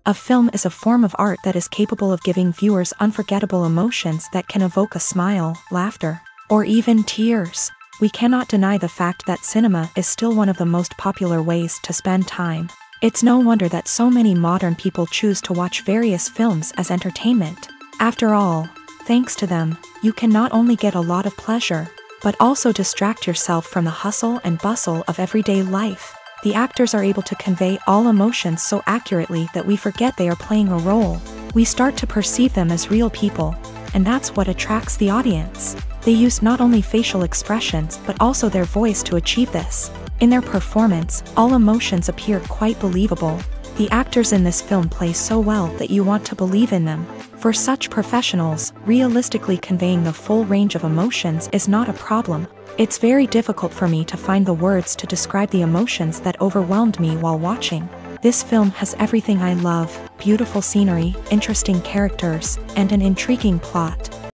A film is a form of art that is capable of giving viewers unforgettable emotions that can evoke a smile, laughter, or even tears. We cannot deny the fact that cinema is still one of the most popular ways to spend time. It's no wonder that so many modern people choose to watch various films as entertainment. After all, thanks to them, you can not only get a lot of pleasure, but also distract yourself from the hustle and bustle of everyday life. The actors are able to convey all emotions so accurately that we forget they are playing a role. We start to perceive them as real people, and that's what attracts the audience. They use not only facial expressions but also their voice to achieve this. In their performance, all emotions appear quite believable. The actors in this film play so well that you want to believe in them. For such professionals, realistically conveying the full range of emotions is not a problem. It's very difficult for me to find the words to describe the emotions that overwhelmed me while watching. This film has everything I love: beautiful scenery, interesting characters, and an intriguing plot.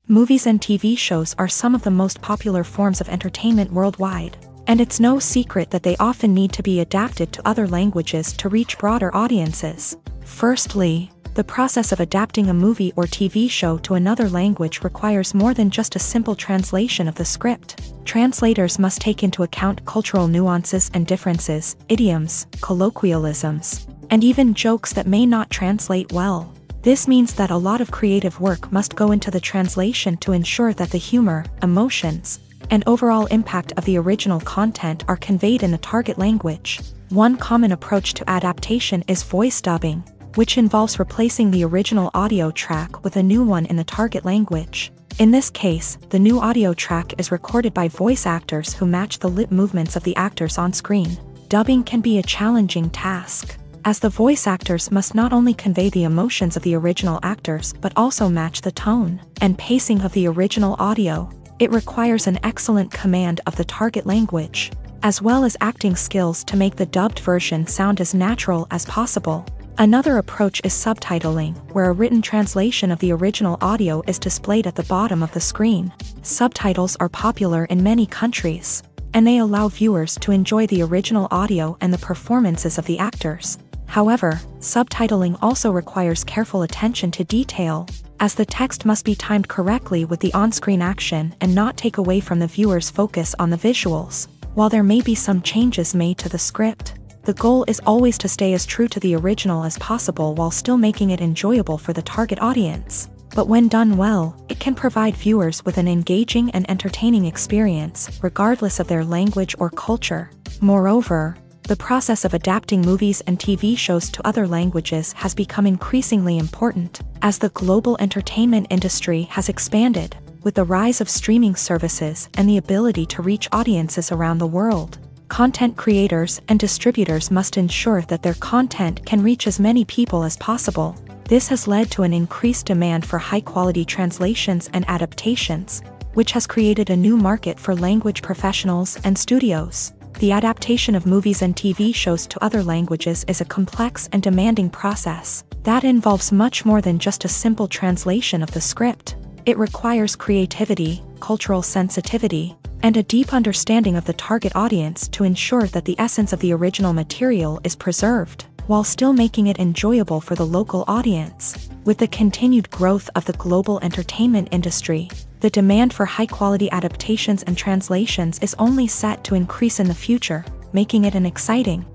Movies and TV shows are some of the most popular forms of entertainment worldwide, and it's no secret that they often need to be adapted to other languages to reach broader audiences. Firstly, the process of adapting a movie or TV show to another language requires more than just a simple translation of the script. Translators must take into account cultural nuances and differences, idioms, colloquialisms, and even jokes that may not translate well. This means that a lot of creative work must go into the translation to ensure that the humor, emotions, and overall impact of the original content are conveyed in the target language. One common approach to adaptation is voice dubbing, which involves replacing the original audio track with a new one in the target language. In this case, the new audio track is recorded by voice actors who match the lip movements of the actors on screen. Dubbing can be a challenging task, as the voice actors must not only convey the emotions of the original actors but also match the tone and pacing of the original audio. It requires an excellent command of the target language, as well as acting skills to make the dubbed version sound as natural as possible. Another approach is subtitling, where a written translation of the original audio is displayed at the bottom of the screen. Subtitles are popular in many countries, and they allow viewers to enjoy the original audio and the performances of the actors. However, subtitling also requires careful attention to detail, as the text must be timed correctly with the on-screen action and not take away from the viewer's focus on the visuals. While there may be some changes made to the script, the goal is always to stay as true to the original as possible while still making it enjoyable for the target audience. But when done well, it can provide viewers with an engaging and entertaining experience, regardless of their language or culture. Moreover, the process of adapting movies and TV shows to other languages has become increasingly important, as the global entertainment industry has expanded, with the rise of streaming services and the ability to reach audiences around the world. Content creators and distributors must ensure that their content can reach as many people as possible. This has led to an increased demand for high-quality translations and adaptations, which has created a new market for language professionals and studios. The adaptation of movies and TV shows to other languages is a complex and demanding process that involves much more than just a simple translation of the script. It requires creativity, cultural sensitivity, and a deep understanding of the target audience to ensure that the essence of the original material is preserved, while still making it enjoyable for the local audience. With the continued growth of the global entertainment industry, the demand for high-quality adaptations and translations is only set to increase in the future, making it an exciting.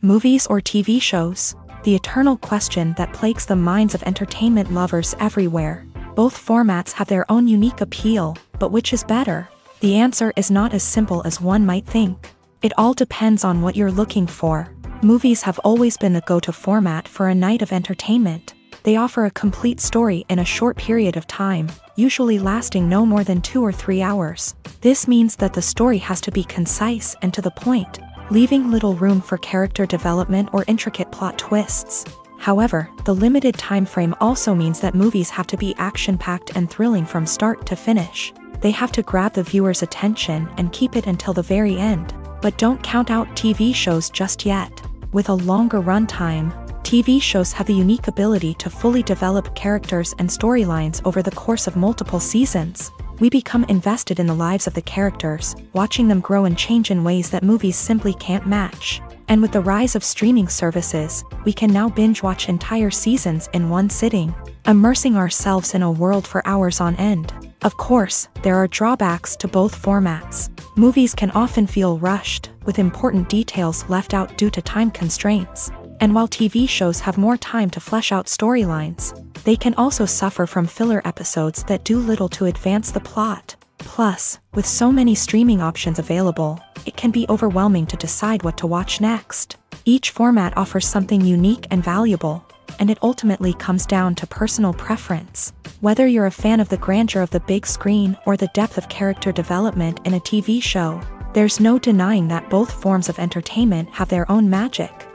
Movies or TV shows? The eternal question that plagues the minds of entertainment lovers everywhere. Both formats have their own unique appeal, but which is better? The answer is not as simple as one might think. It all depends on what you're looking for. Movies have always been the go-to format for a night of entertainment. They offer a complete story in a short period of time, usually lasting no more than 2 or 3 hours. This means that the story has to be concise and to the point, leaving little room for character development or intricate plot twists. However, the limited time frame also means that movies have to be action-packed and thrilling from start to finish. They have to grab the viewer's attention and keep it until the very end. But don't count out TV shows just yet. With a longer runtime, TV shows have the unique ability to fully develop characters and storylines over the course of multiple seasons. We become invested in the lives of the characters, watching them grow and change in ways that movies simply can't match. And with the rise of streaming services, we can now binge-watch entire seasons in one sitting, immersing ourselves in a world for hours on end. Of course, there are drawbacks to both formats. Movies can often feel rushed, with important details left out due to time constraints. And while TV shows have more time to flesh out storylines, they can also suffer from filler episodes that do little to advance the plot. Plus, with so many streaming options available, it can be overwhelming to decide what to watch next. Each format offers something unique and valuable, and it ultimately comes down to personal preference. Whether you're a fan of the grandeur of the big screen or the depth of character development in a TV show, there's no denying that both forms of entertainment have their own magic.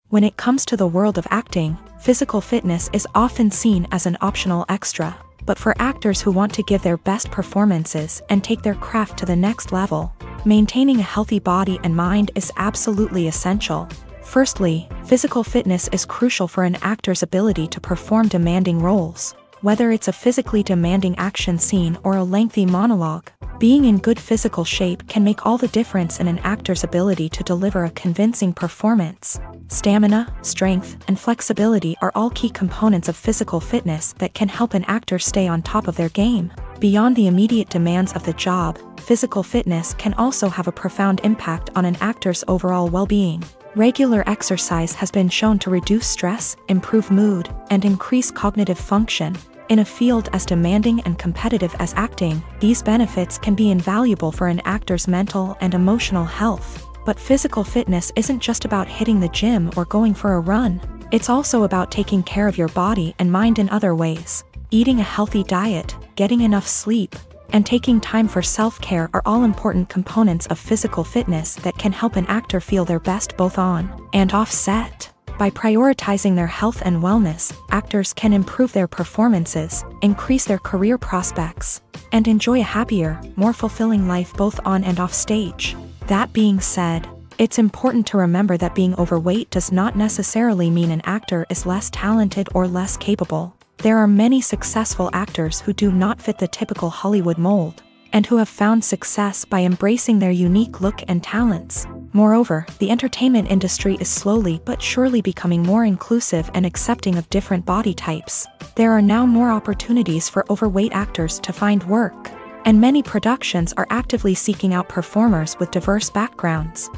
When it comes to the world of acting, physical fitness is often seen as an optional extra. But for actors who want to give their best performances and take their craft to the next level, maintaining a healthy body and mind is absolutely essential. Firstly, physical fitness is crucial for an actor's ability to perform demanding roles. Whether it's a physically demanding action scene or a lengthy monologue, being in good physical shape can make all the difference in an actor's ability to deliver a convincing performance. Stamina, strength, and flexibility are all key components of physical fitness that can help an actor stay on top of their game. Beyond the immediate demands of the job, physical fitness can also have a profound impact on an actor's overall well-being. Regular exercise has been shown to reduce stress, improve mood, and increase cognitive function. In a field as demanding and competitive as acting, these benefits can be invaluable for an actor's mental and emotional health. But physical fitness isn't just about hitting the gym or going for a run. It's also about taking care of your body and mind in other ways. Eating a healthy diet, getting enough sleep, and taking time for self-care are all important components of physical fitness that can help an actor feel their best both on and off set. By prioritizing their health and wellness, actors can improve their performances, increase their career prospects, and enjoy a happier, more fulfilling life both on and off stage. That being said, it's important to remember that being overweight does not necessarily mean an actor is less talented or less capable. There are many successful actors who do not fit the typical Hollywood mold, and who have found success by embracing their unique look and talents. Moreover, the entertainment industry is slowly but surely becoming more inclusive and accepting of different body types. There are now more opportunities for overweight actors to find work, and many productions are actively seeking out performers with diverse backgrounds.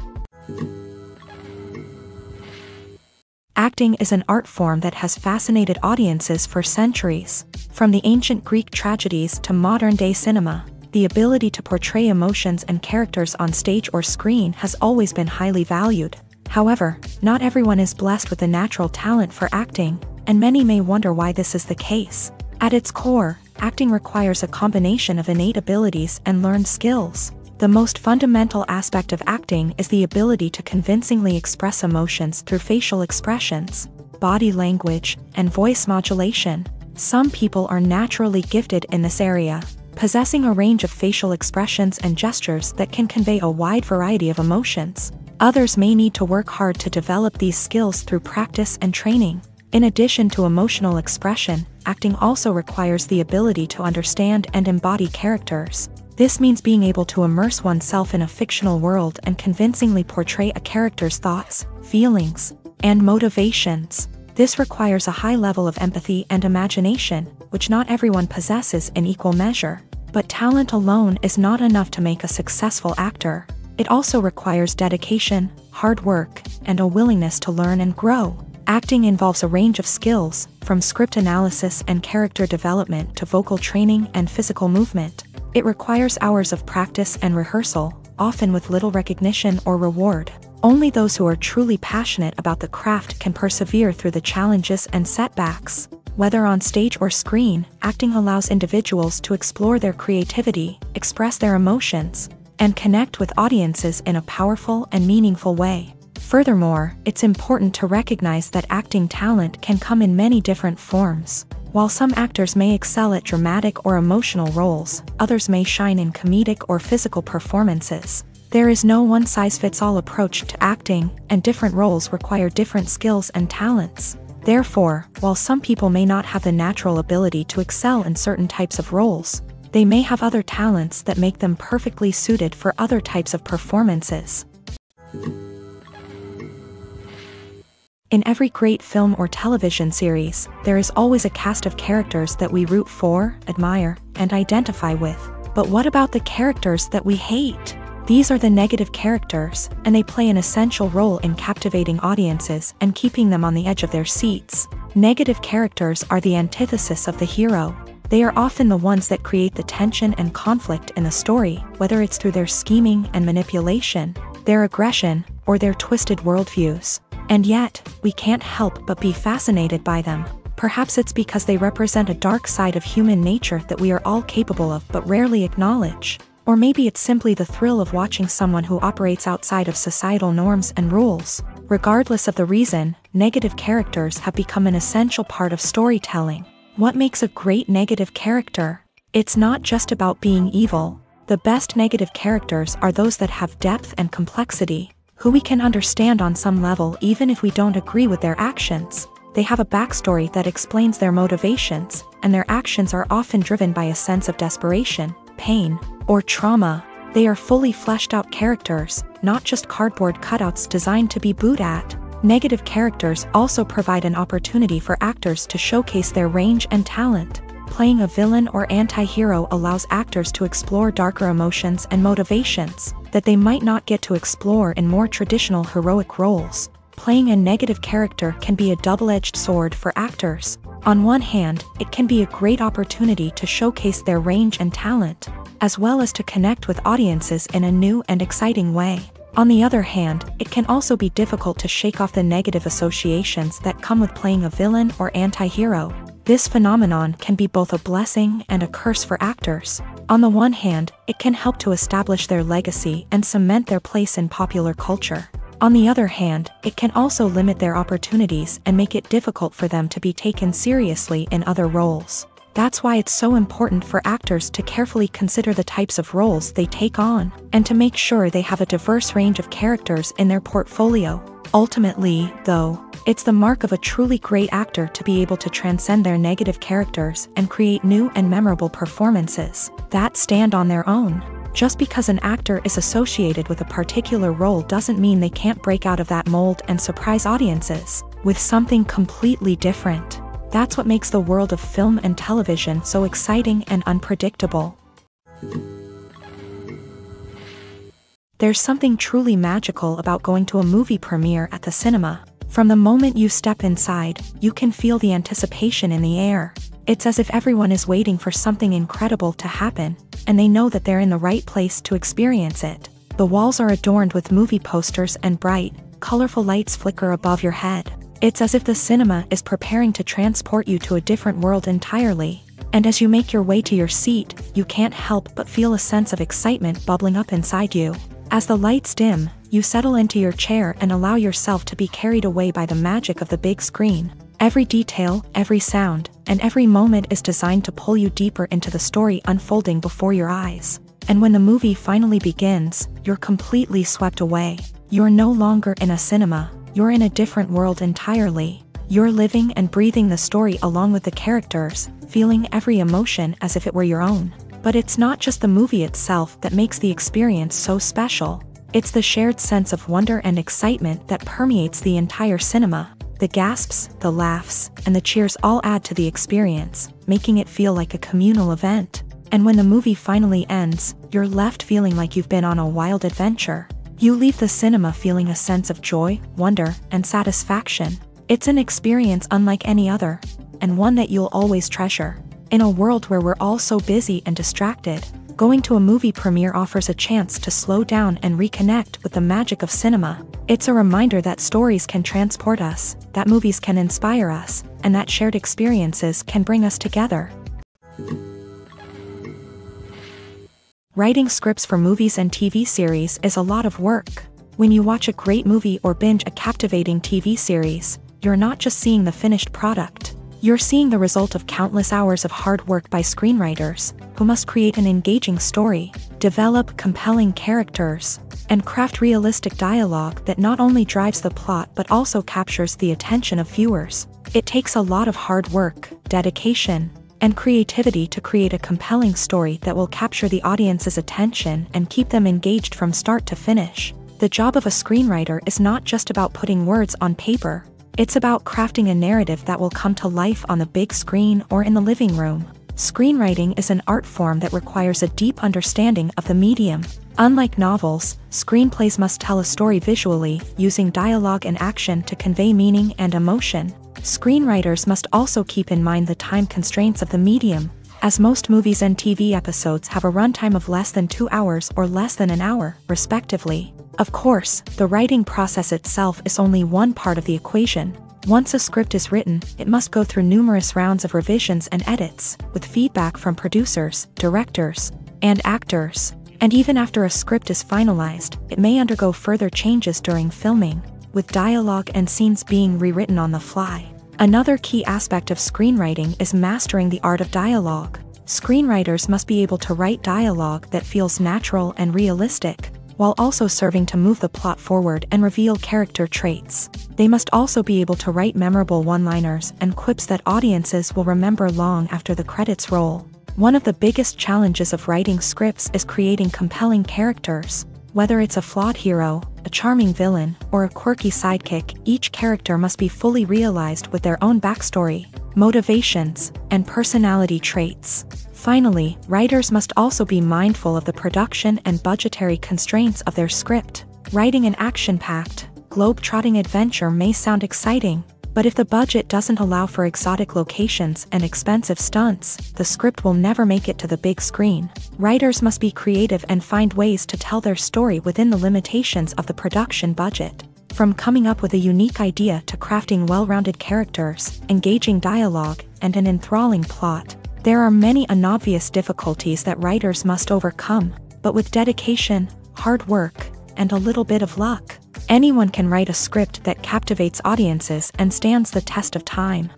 Acting is an art form that has fascinated audiences for centuries. From the ancient Greek tragedies to modern-day cinema, the ability to portray emotions and characters on stage or screen has always been highly valued. However, not everyone is blessed with a natural talent for acting, and many may wonder why this is the case. At its core, acting requires a combination of innate abilities and learned skills. The most fundamental aspect of acting is the ability to convincingly express emotions through facial expressions, body language, and voice modulation. Some people are naturally gifted in this area, possessing a range of facial expressions and gestures that can convey a wide variety of emotions. Others may need to work hard to develop these skills through practice and training. In addition to emotional expression, acting also requires the ability to understand and embody characters. This means being able to immerse oneself in a fictional world and convincingly portray a character's thoughts, feelings, and motivations. This requires a high level of empathy and imagination, which not everyone possesses in equal measure. But talent alone is not enough to make a successful actor. It also requires dedication, hard work, and a willingness to learn and grow. Acting involves a range of skills, from script analysis and character development to vocal training and physical movement. It requires hours of practice and rehearsal, often with little recognition or reward. Only those who are truly passionate about the craft can persevere through the challenges and setbacks. Whether on stage or screen, acting allows individuals to explore their creativity, express their emotions, and connect with audiences in a powerful and meaningful way. Furthermore, it's important to recognize that acting talent can come in many different forms. While some actors may excel at dramatic or emotional roles, others may shine in comedic or physical performances. There is no one-size-fits-all approach to acting, and different roles require different skills and talents. Therefore, while some people may not have the natural ability to excel in certain types of roles, they may have other talents that make them perfectly suited for other types of performances. In every great film or television series, there is always a cast of characters that we root for, admire, and identify with. But what about the characters that we hate? These are the negative characters, and they play an essential role in captivating audiences and keeping them on the edge of their seats. Negative characters are the antithesis of the hero. They are often the ones that create the tension and conflict in the story, whether it's through their scheming and manipulation, their aggression, or their twisted worldviews. And yet, we can't help but be fascinated by them. Perhaps it's because they represent a dark side of human nature that we are all capable of but rarely acknowledge. Or maybe it's simply the thrill of watching someone who operates outside of societal norms and rules. Regardless of the reason, negative characters have become an essential part of storytelling. What makes a great negative character? It's not just about being evil. The best negative characters are those that have depth and complexity, who we can understand on some level even if we don't agree with their actions. They have a backstory that explains their motivations, and their actions are often driven by a sense of desperation, pain, or trauma. They are fully fleshed out characters, not just cardboard cutouts designed to be booed at. Negative characters also provide an opportunity for actors to showcase their range and talent. Playing a villain or anti-hero allows actors to explore darker emotions and motivations that they might not get to explore in more traditional heroic roles. Playing a negative character can be a double-edged sword for actors. On one hand, it can be a great opportunity to showcase their range and talent, as well as to connect with audiences in a new and exciting way. On the other hand, it can also be difficult to shake off the negative associations that come with playing a villain or anti-hero. This phenomenon can be both a blessing and a curse for actors. On the one hand, it can help to establish their legacy and cement their place in popular culture. On the other hand, it can also limit their opportunities and make it difficult for them to be taken seriously in other roles. That's why it's so important for actors to carefully consider the types of roles they take on, and to make sure they have a diverse range of characters in their portfolio. Ultimately, though, it's the mark of a truly great actor to be able to transcend their negative characters and create new and memorable performances that stand on their own. Just because an actor is associated with a particular role doesn't mean they can't break out of that mold and surprise audiences with something completely different. That's what makes the world of film and television so exciting and unpredictable. There's something truly magical about going to a movie premiere at the cinema. From the moment you step inside, you can feel the anticipation in the air. It's as if everyone is waiting for something incredible to happen, and they know that they're in the right place to experience it. The walls are adorned with movie posters and bright, colorful lights flicker above your head. It's as if the cinema is preparing to transport you to a different world entirely. And as you make your way to your seat, you can't help but feel a sense of excitement bubbling up inside you. As the lights dim, you settle into your chair and allow yourself to be carried away by the magic of the big screen. Every detail, every sound, and every moment is designed to pull you deeper into the story unfolding before your eyes. And when the movie finally begins, you're completely swept away. You're no longer in a cinema, you're in a different world entirely. You're living and breathing the story along with the characters, feeling every emotion as if it were your own. But it's not just the movie itself that makes the experience so special. It's the shared sense of wonder and excitement that permeates the entire cinema. The gasps, the laughs, and the cheers all add to the experience, making it feel like a communal event. And when the movie finally ends, you're left feeling like you've been on a wild adventure. You leave the cinema feeling a sense of joy, wonder, and satisfaction. It's an experience unlike any other, and one that you'll always treasure. In a world where we're all so busy and distracted, going to a movie premiere offers a chance to slow down and reconnect with the magic of cinema. It's a reminder that stories can transport us, that movies can inspire us, and that shared experiences can bring us together. Writing scripts for movies and TV series is a lot of work. When you watch a great movie or binge a captivating TV series, you're not just seeing the finished product. You're seeing the result of countless hours of hard work by screenwriters, who must create an engaging story, develop compelling characters, and craft realistic dialogue that not only drives the plot but also captures the attention of viewers. It takes a lot of hard work, dedication, and creativity to create a compelling story that will capture the audience's attention and keep them engaged from start to finish. The job of a screenwriter is not just about putting words on paper. It's about crafting a narrative that will come to life on the big screen or in the living room. Screenwriting is an art form that requires a deep understanding of the medium. Unlike novels, screenplays must tell a story visually, using dialogue and action to convey meaning and emotion. Screenwriters must also keep in mind the time constraints of the medium, as most movies and TV episodes have a runtime of less than 2 hours or less than an hour, respectively. Of course, the writing process itself is only one part of the equation. Once a script is written, it must go through numerous rounds of revisions and edits, with feedback from producers, directors, and actors. And even after a script is finalized, it may undergo further changes during filming, with dialogue and scenes being rewritten on the fly. Another key aspect of screenwriting is mastering the art of dialogue. Screenwriters must be able to write dialogue that feels natural and realistic, while also serving to move the plot forward and reveal character traits. They must also be able to write memorable one-liners and quips that audiences will remember long after the credits roll. One of the biggest challenges of writing scripts is creating compelling characters. Whether it's a flawed hero, a charming villain, or a quirky sidekick, each character must be fully realized with their own backstory, motivations, and personality traits. Finally, writers must also be mindful of the production and budgetary constraints of their script. Writing an action-packed, globe-trotting adventure may sound exciting, but if the budget doesn't allow for exotic locations and expensive stunts, the script will never make it to the big screen. Writers must be creative and find ways to tell their story within the limitations of the production budget. From coming up with a unique idea to crafting well-rounded characters, engaging dialogue, and an enthralling plot, there are many unobvious difficulties that writers must overcome, but with dedication, hard work, and a little bit of luck, anyone can write a script that captivates audiences and stands the test of time.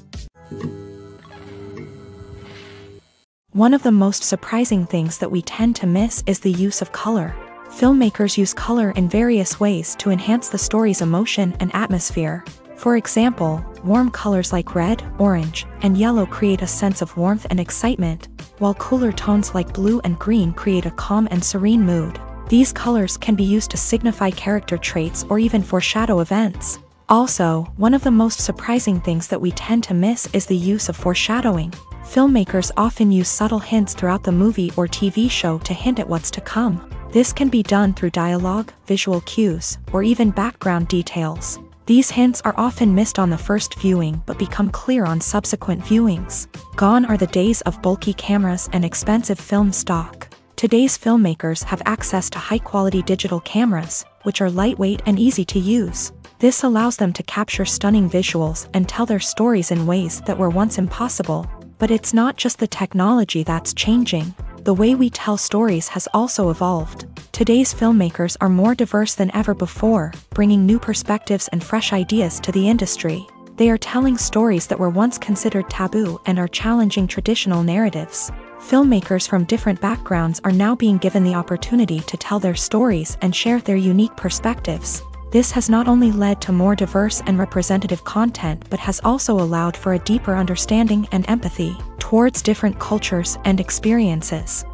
One of the most surprising things that we tend to miss is the use of color. Filmmakers use color in various ways to enhance the story's emotion and atmosphere. For example, warm colors like red, orange, and yellow create a sense of warmth and excitement, while cooler tones like blue and green create a calm and serene mood. These colors can be used to signify character traits or even foreshadow events. Also, one of the most surprising things that we tend to miss is the use of foreshadowing. Filmmakers often use subtle hints throughout the movie or TV show to hint at what's to come. This can be done through dialogue, visual cues, or even background details. These hints are often missed on the first viewing but become clear on subsequent viewings. Gone are the days of bulky cameras and expensive film stock. Today's filmmakers have access to high-quality digital cameras, which are lightweight and easy to use. This allows them to capture stunning visuals and tell their stories in ways that were once impossible. But it's not just the technology that's changing. The way we tell stories has also evolved. Today's filmmakers are more diverse than ever before, bringing new perspectives and fresh ideas to the industry. They are telling stories that were once considered taboo and are challenging traditional narratives. Filmmakers from different backgrounds are now being given the opportunity to tell their stories and share their unique perspectives. This has not only led to more diverse and representative content but has also allowed for a deeper understanding and empathy towards different cultures and experiences.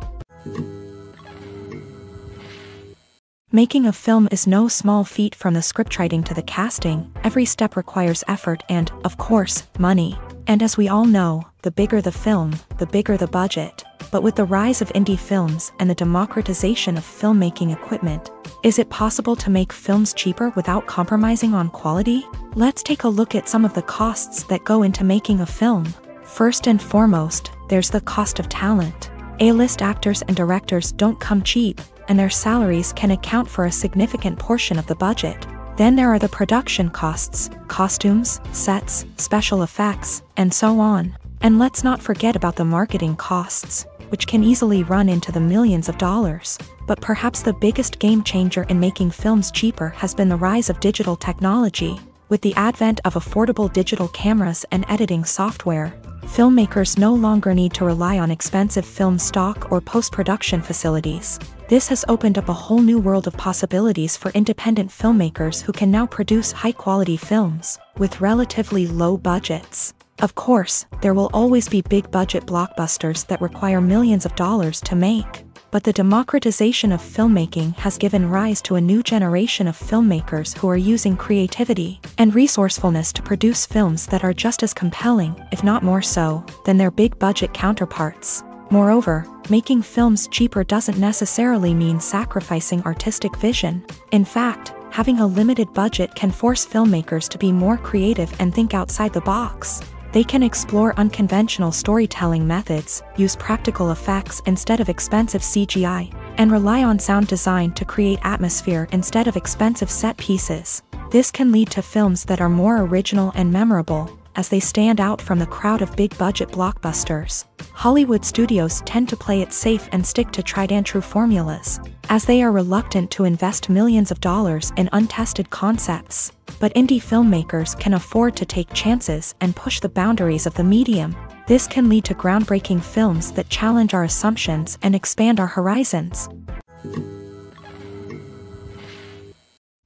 Making a film is no small feat. From the scriptwriting to the casting, every step requires effort and, of course, money. And as we all know, the bigger the film, the bigger the budget. But with the rise of indie films and the democratization of filmmaking equipment, is it possible to make films cheaper without compromising on quality? Let's take a look at some of the costs that go into making a film. First and foremost, there's the cost of talent. A-list actors and directors don't come cheap, and their salaries can account for a significant portion of the budget. Then there are the production costs, costumes, sets, special effects, and so on. And let's not forget about the marketing costs, which can easily run into the millions of dollars. But perhaps the biggest game changer in making films cheaper has been the rise of digital technology. With the advent of affordable digital cameras and editing software, filmmakers no longer need to rely on expensive film stock or post-production facilities. This has opened up a whole new world of possibilities for independent filmmakers who can now produce high-quality films with relatively low budgets. Of course, there will always be big-budget blockbusters that require millions of dollars to make. But the democratization of filmmaking has given rise to a new generation of filmmakers who are using creativity and resourcefulness to produce films that are just as compelling, if not more so, than their big-budget counterparts. Moreover, making films cheaper doesn't necessarily mean sacrificing artistic vision. In fact, having a limited budget can force filmmakers to be more creative and think outside the box. They can explore unconventional storytelling methods, use practical effects instead of expensive CGI, and rely on sound design to create atmosphere instead of expensive set pieces. This can lead to films that are more original and memorable, as they stand out from the crowd of big-budget blockbusters. Hollywood studios tend to play it safe and stick to tried-and-true formulas, as they are reluctant to invest millions of dollars in untested concepts. But indie filmmakers can afford to take chances and push the boundaries of the medium. This can lead to groundbreaking films that challenge our assumptions and expand our horizons.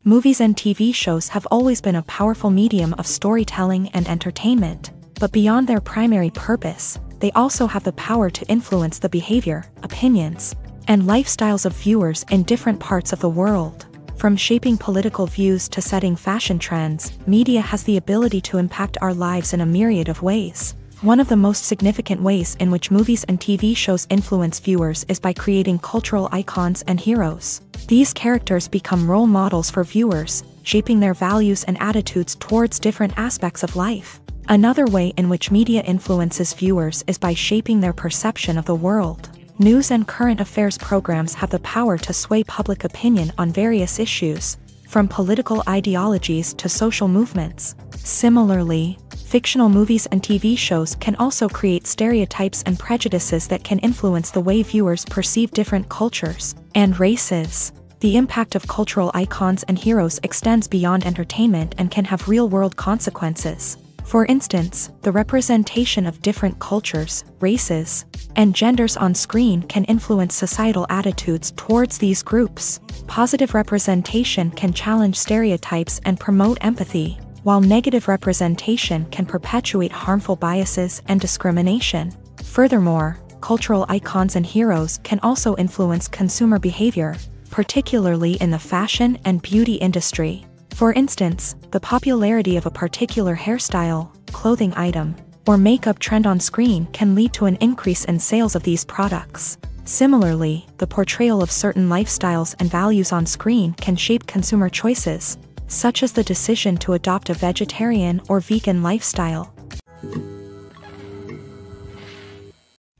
Movies and TV shows have always been a powerful medium of storytelling and entertainment, but beyond their primary purpose, they also have the power to influence the behavior, opinions, and lifestyles of viewers in different parts of the world. From shaping political views to setting fashion trends, media has the ability to impact our lives in a myriad of ways. One of the most significant ways in which movies and TV shows influence viewers is by creating cultural icons and heroes. These characters become role models for viewers, shaping their values and attitudes towards different aspects of life. Another way in which media influences viewers is by shaping their perception of the world. News and current affairs programs have the power to sway public opinion on various issues, from political ideologies to social movements. Similarly, fictional movies and TV shows can also create stereotypes and prejudices that can influence the way viewers perceive different cultures and races. The impact of cultural icons and heroes extends beyond entertainment and can have real-world consequences. For instance, the representation of different cultures, races, and genders on screen can influence societal attitudes towards these groups. Positive representation can challenge stereotypes and promote empathy, while negative representation can perpetuate harmful biases and discrimination. Furthermore, cultural icons and heroes can also influence consumer behavior, particularly in the fashion and beauty industry. For instance, the popularity of a particular hairstyle, clothing item, or makeup trend on screen can lead to an increase in sales of these products. Similarly, the portrayal of certain lifestyles and values on screen can shape consumer choices, such as the decision to adopt a vegetarian or vegan lifestyle.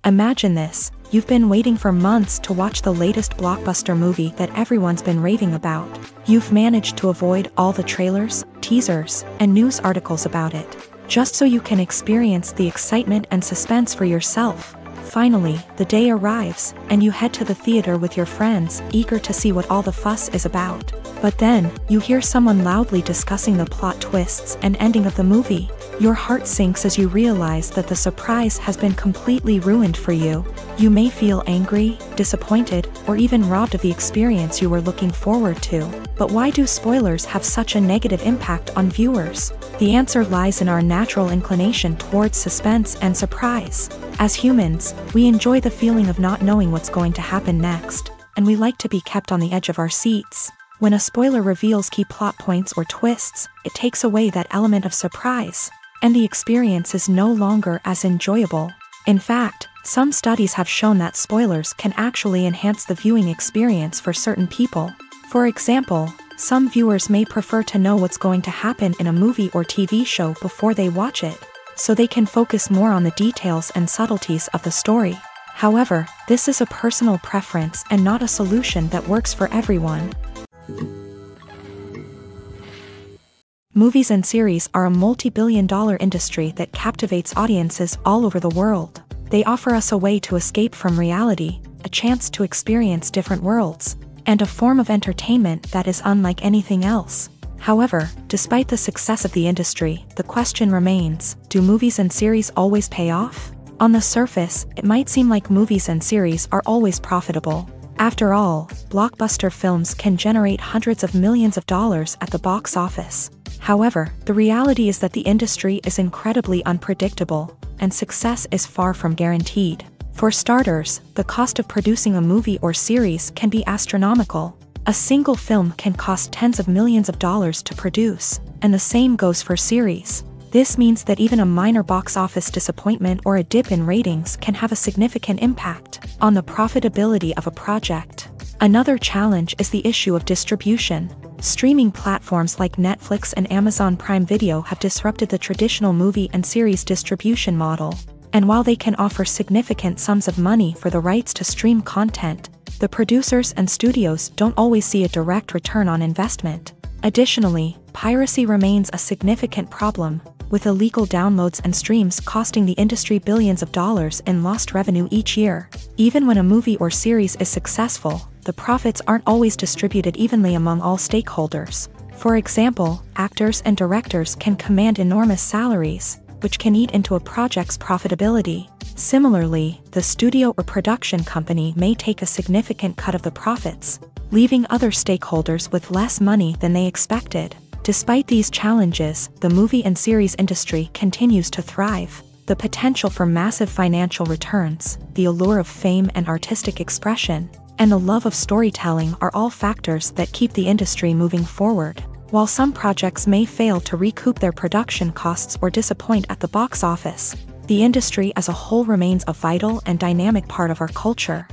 Imagine this: you've been waiting for months to watch the latest blockbuster movie that everyone's been raving about. You've managed to avoid all the trailers, teasers, and news articles about it, just so you can experience the excitement and suspense for yourself. Finally, the day arrives, and you head to the theater with your friends, eager to see what all the fuss is about. But then, you hear someone loudly discussing the plot twists and ending of the movie. Your heart sinks as you realize that the surprise has been completely ruined for you. You may feel angry, disappointed, or even robbed of the experience you were looking forward to. But why do spoilers have such a negative impact on viewers? The answer lies in our natural inclination towards suspense and surprise. As humans, we enjoy the feeling of not knowing what's going to happen next, and we like to be kept on the edge of our seats. When a spoiler reveals key plot points or twists, it takes away that element of surprise, and the experience is no longer as enjoyable. In fact, some studies have shown that spoilers can actually enhance the viewing experience for certain people. For example, some viewers may prefer to know what's going to happen in a movie or TV show before they watch it, so they can focus more on the details and subtleties of the story. However, this is a personal preference and not a solution that works for everyone. Movies and series are a multi-billion-dollar industry that captivates audiences all over the world. They offer us a way to escape from reality, a chance to experience different worlds, and a form of entertainment that is unlike anything else. However, despite the success of the industry, the question remains: do movies and series always pay off? On the surface, it might seem like movies and series are always profitable. After all, blockbuster films can generate hundreds of millions of dollars at the box office. However, the reality is that the industry is incredibly unpredictable, and success is far from guaranteed. For starters, the cost of producing a movie or series can be astronomical. A single film can cost tens of millions of dollars to produce, and the same goes for series. This means that even a minor box office disappointment or a dip in ratings can have a significant impact on the profitability of a project. Another challenge is the issue of distribution. Streaming platforms like Netflix and Amazon Prime Video have disrupted the traditional movie and series distribution model. And while they can offer significant sums of money for the rights to stream content, the producers and studios don't always see a direct return on investment. Additionally, piracy remains a significant problem, with illegal downloads and streams costing the industry billions of dollars in lost revenue each year. Even when a movie or series is successful, the profits aren't always distributed evenly among all stakeholders. For example, actors and directors can command enormous salaries, which can eat into a project's profitability. Similarly, the studio or production company may take a significant cut of the profits, leaving other stakeholders with less money than they expected. Despite these challenges, the movie and series industry continues to thrive. The potential for massive financial returns, the allure of fame and artistic expression, and the love of storytelling are all factors that keep the industry moving forward. While some projects may fail to recoup their production costs or disappoint at the box office, the industry as a whole remains a vital and dynamic part of our culture.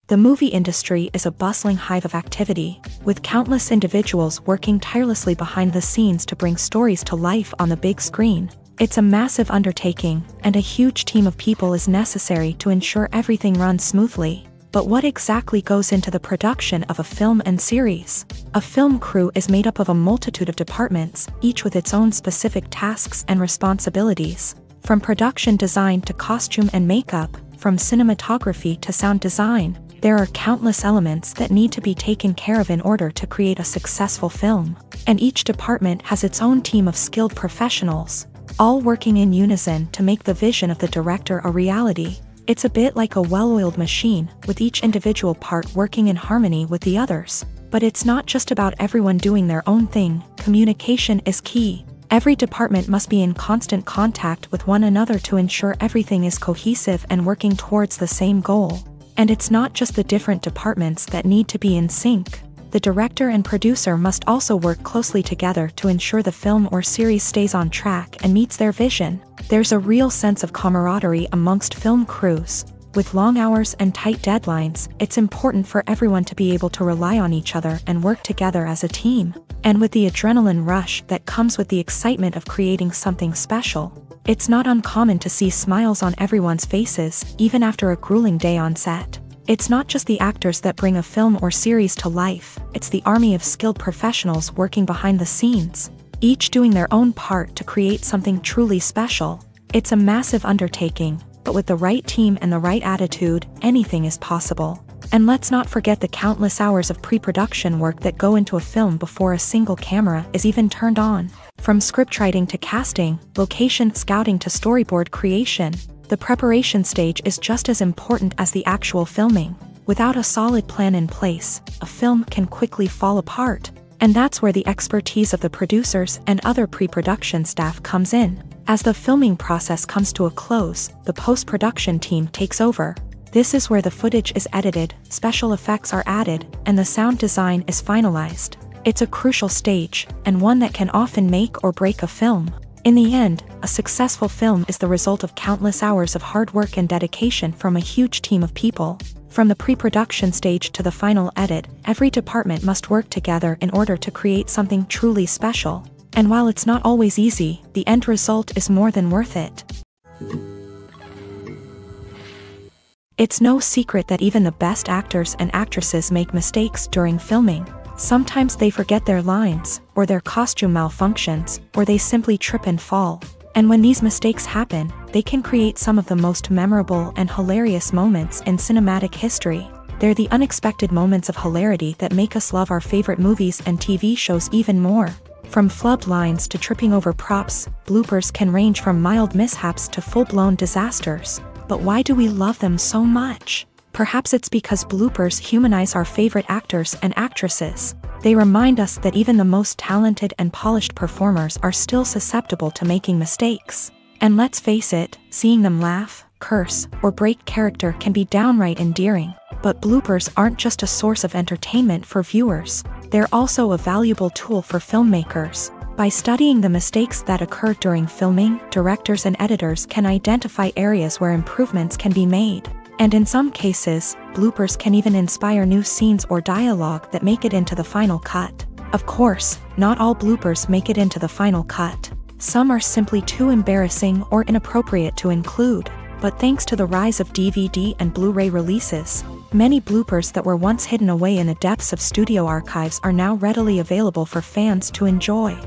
The movie industry is a bustling hive of activity, with countless individuals working tirelessly behind the scenes to bring stories to life on the big screen. It's a massive undertaking, and a huge team of people is necessary to ensure everything runs smoothly. But what exactly goes into the production of a film and series? A film crew is made up of a multitude of departments, each with its own specific tasks and responsibilities. From production design to costume and makeup, from cinematography to sound design, there are countless elements that need to be taken care of in order to create a successful film. And each department has its own team of skilled professionals, all working in unison to make the vision of the director a reality. It's a bit like a well-oiled machine, with each individual part working in harmony with the others. But it's not just about everyone doing their own thing. Communication is key. Every department must be in constant contact with one another to ensure everything is cohesive and working towards the same goal. And it's not just the different departments that need to be in sync. The director and producer must also work closely together to ensure the film or series stays on track and meets their vision. There's a real sense of camaraderie amongst film crews. With long hours and tight deadlines, it's important for everyone to be able to rely on each other and work together as a team. And with the adrenaline rush that comes with the excitement of creating something special, it's not uncommon to see smiles on everyone's faces, even after a grueling day on set. It's not just the actors that bring a film or series to life, it's the army of skilled professionals working behind the scenes, each doing their own part to create something truly special. It's a massive undertaking, but with the right team and the right attitude, anything is possible. And let's not forget the countless hours of pre-production work that go into a film before a single camera is even turned on. From scriptwriting to casting, location scouting to storyboard creation, the preparation stage is just as important as the actual filming. Without a solid plan in place, a film can quickly fall apart. And that's where the expertise of the producers and other pre-production staff comes in. As the filming process comes to a close, the post-production team takes over. This is where the footage is edited, special effects are added, and the sound design is finalized. It's a crucial stage, and one that can often make or break a film. In the end, a successful film is the result of countless hours of hard work and dedication from a huge team of people. From the pre-production stage to the final edit, every department must work together in order to create something truly special. And while it's not always easy, the end result is more than worth it. It's no secret that even the best actors and actresses make mistakes during filming. Sometimes they forget their lines, or their costume malfunctions, or they simply trip and fall. And when these mistakes happen, they can create some of the most memorable and hilarious moments in cinematic history. They're the unexpected moments of hilarity that make us love our favorite movies and TV shows even more. From flubbed lines to tripping over props, bloopers can range from mild mishaps to full-blown disasters. But why do we love them so much? Perhaps it's because bloopers humanize our favorite actors and actresses. They remind us that even the most talented and polished performers are still susceptible to making mistakes. And let's face it, seeing them laugh, curse, or break character can be downright endearing. But bloopers aren't just a source of entertainment for viewers, they're also a valuable tool for filmmakers. By studying the mistakes that occur during filming, directors and editors can identify areas where improvements can be made. And in some cases, bloopers can even inspire new scenes or dialogue that make it into the final cut. Of course, not all bloopers make it into the final cut. Some are simply too embarrassing or inappropriate to include. But thanks to the rise of DVD and Blu-ray releases, many bloopers that were once hidden away in the depths of studio archives are now readily available for fans to enjoy.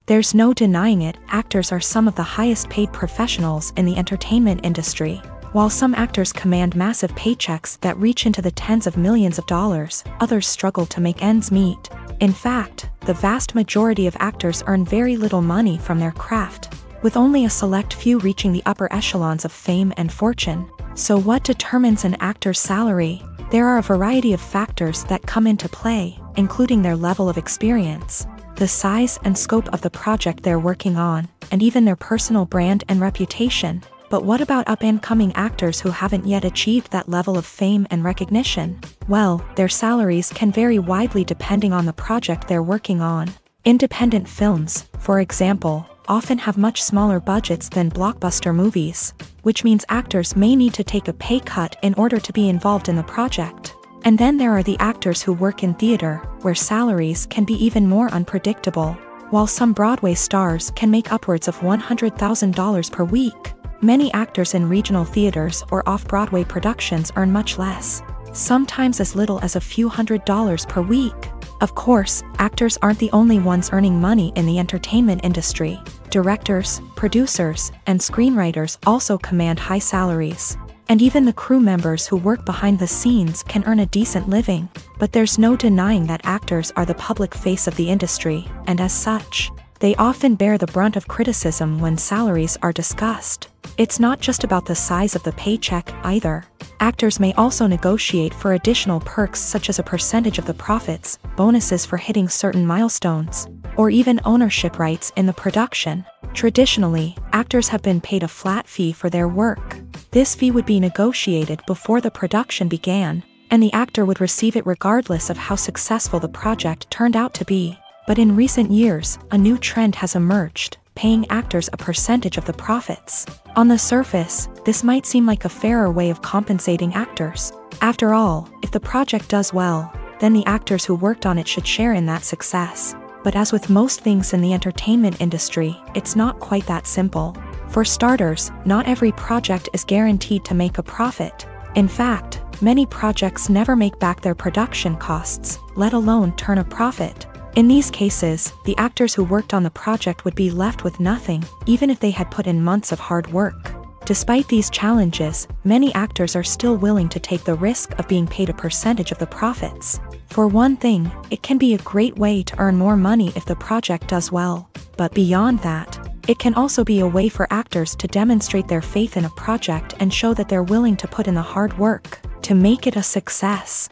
There's no denying it, actors are some of the highest paid professionals in the entertainment industry. While some actors command massive paychecks that reach into the tens of millions of dollars, others struggle to make ends meet. In fact, the vast majority of actors earn very little money from their craft, with only a select few reaching the upper echelons of fame and fortune. So what determines an actor's salary? There are a variety of factors that come into play, including their level of experience, the size and scope of the project they're working on, and even their personal brand and reputation. But what about up-and-coming actors who haven't yet achieved that level of fame and recognition? Well, their salaries can vary widely depending on the project they're working on. Independent films, for example, often have much smaller budgets than blockbuster movies, which means actors may need to take a pay cut in order to be involved in the project. And then there are the actors who work in theater, where salaries can be even more unpredictable. While some Broadway stars can make upwards of $100,000 per week, many actors in regional theaters or off-Broadway productions earn much less, sometimes as little as a few $100s per week. Of course, actors aren't the only ones earning money in the entertainment industry. Directors, producers, and screenwriters also command high salaries. And even the crew members who work behind the scenes can earn a decent living. But there's no denying that actors are the public face of the industry, and as such, they often bear the brunt of criticism when salaries are discussed. It's not just about the size of the paycheck, either. Actors may also negotiate for additional perks such as a percentage of the profits, bonuses for hitting certain milestones, or even ownership rights in the production. Traditionally, actors have been paid a flat fee for their work. This fee would be negotiated before the production began, and the actor would receive it regardless of how successful the project turned out to be. But in recent years, a new trend has emerged, paying actors a percentage of the profits. On the surface, this might seem like a fairer way of compensating actors. After all, if the project does well, then the actors who worked on it should share in that success. But as with most things in the entertainment industry, it's not quite that simple. For starters, not every project is guaranteed to make a profit. In fact, many projects never make back their production costs, let alone turn a profit. In these cases, the actors who worked on the project would be left with nothing, even if they had put in months of hard work. Despite these challenges, many actors are still willing to take the risk of being paid a percentage of the profits. For one thing, it can be a great way to earn more money if the project does well. But beyond that, it can also be a way for actors to demonstrate their faith in a project and show that they're willing to put in the hard work to make it a success.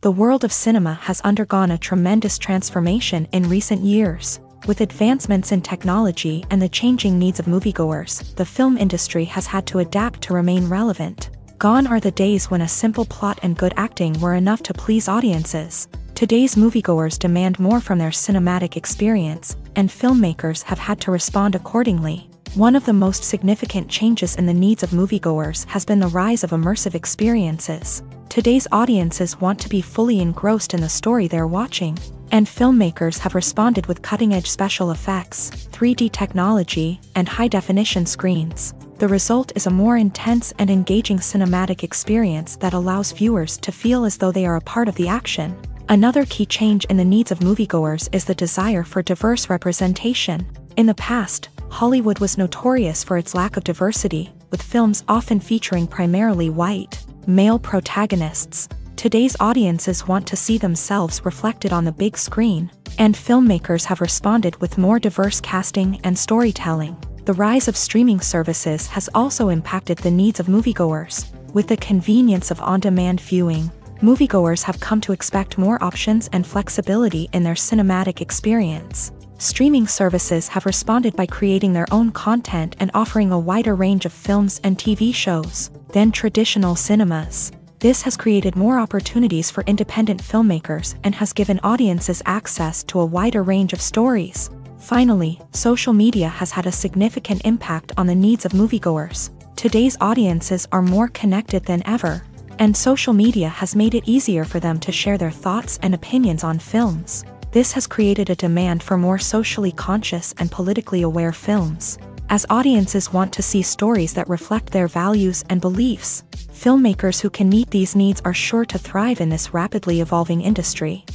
The world of cinema has undergone a tremendous transformation in recent years. With advancements in technology and the changing needs of moviegoers, the film industry has had to adapt to remain relevant. Gone are the days when a simple plot and good acting were enough to please audiences. Today's moviegoers demand more from their cinematic experience, and filmmakers have had to respond accordingly. One of the most significant changes in the needs of moviegoers has been the rise of immersive experiences. Today's audiences want to be fully engrossed in the story they're watching, and filmmakers have responded with cutting-edge special effects, 3D technology, and high-definition screens. The result is a more intense and engaging cinematic experience that allows viewers to feel as though they are a part of the action. Another key change in the needs of moviegoers is the desire for diverse representation. In the past, Hollywood was notorious for its lack of diversity, with films often featuring primarily white, male protagonists. Today's audiences want to see themselves reflected on the big screen, and filmmakers have responded with more diverse casting and storytelling. The rise of streaming services has also impacted the needs of moviegoers. With the convenience of on-demand viewing, moviegoers have come to expect more options and flexibility in their cinematic experience. Streaming services have responded by creating their own content and offering a wider range of films and TV shows than traditional cinemas. This has created more opportunities for independent filmmakers and has given audiences access to a wider range of stories. Finally, social media has had a significant impact on the needs of moviegoers. Today's audiences are more connected than ever, and social media has made it easier for them to share their thoughts and opinions on films. This has created a demand for more socially conscious and politically aware films. As audiences want to see stories that reflect their values and beliefs, filmmakers who can meet these needs are sure to thrive in this rapidly evolving industry.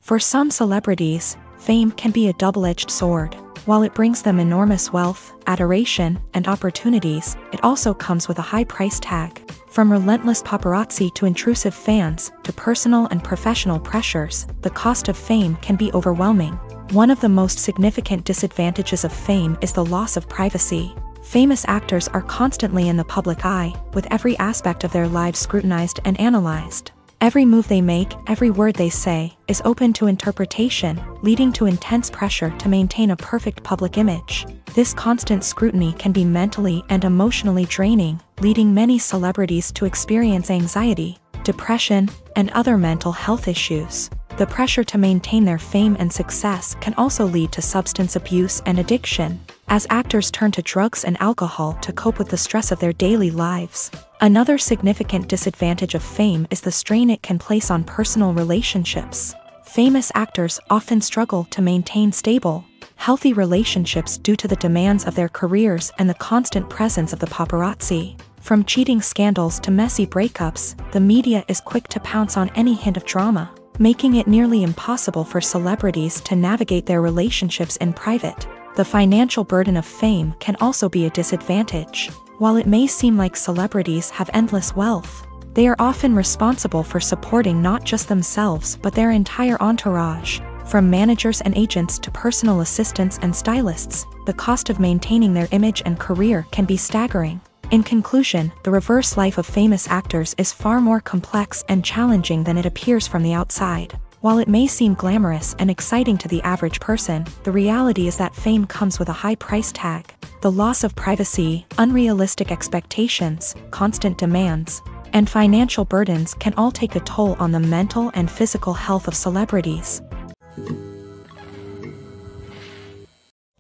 For some celebrities, fame can be a double-edged sword. While it brings them enormous wealth, adoration, and opportunities, it also comes with a high price tag. From relentless paparazzi to intrusive fans, to personal and professional pressures, the cost of fame can be overwhelming. One of the most significant disadvantages of fame is the loss of privacy. Famous actors are constantly in the public eye, with every aspect of their lives scrutinized and analyzed. Every move they make, every word they say, is open to interpretation, leading to intense pressure to maintain a perfect public image. This constant scrutiny can be mentally and emotionally draining, leading many celebrities to experience anxiety, depression, and other mental health issues. The pressure to maintain their fame and success can also lead to substance abuse and addiction, as actors turn to drugs and alcohol to cope with the stress of their daily lives. Another significant disadvantage of fame is the strain it can place on personal relationships. Famous actors often struggle to maintain stable, healthy relationships due to the demands of their careers and the constant presence of the paparazzi. From cheating scandals to messy breakups, the media is quick to pounce on any hint of drama, making it nearly impossible for celebrities to navigate their relationships in private. The financial burden of fame can also be a disadvantage. While it may seem like celebrities have endless wealth, they are often responsible for supporting not just themselves but their entire entourage. From managers and agents to personal assistants and stylists, the cost of maintaining their image and career can be staggering. In conclusion, the reverse life of famous actors is far more complex and challenging than it appears from the outside. While it may seem glamorous and exciting to the average person, the reality is that fame comes with a high price tag. The loss of privacy, unrealistic expectations, constant demands, and financial burdens can all take a toll on the mental and physical health of celebrities.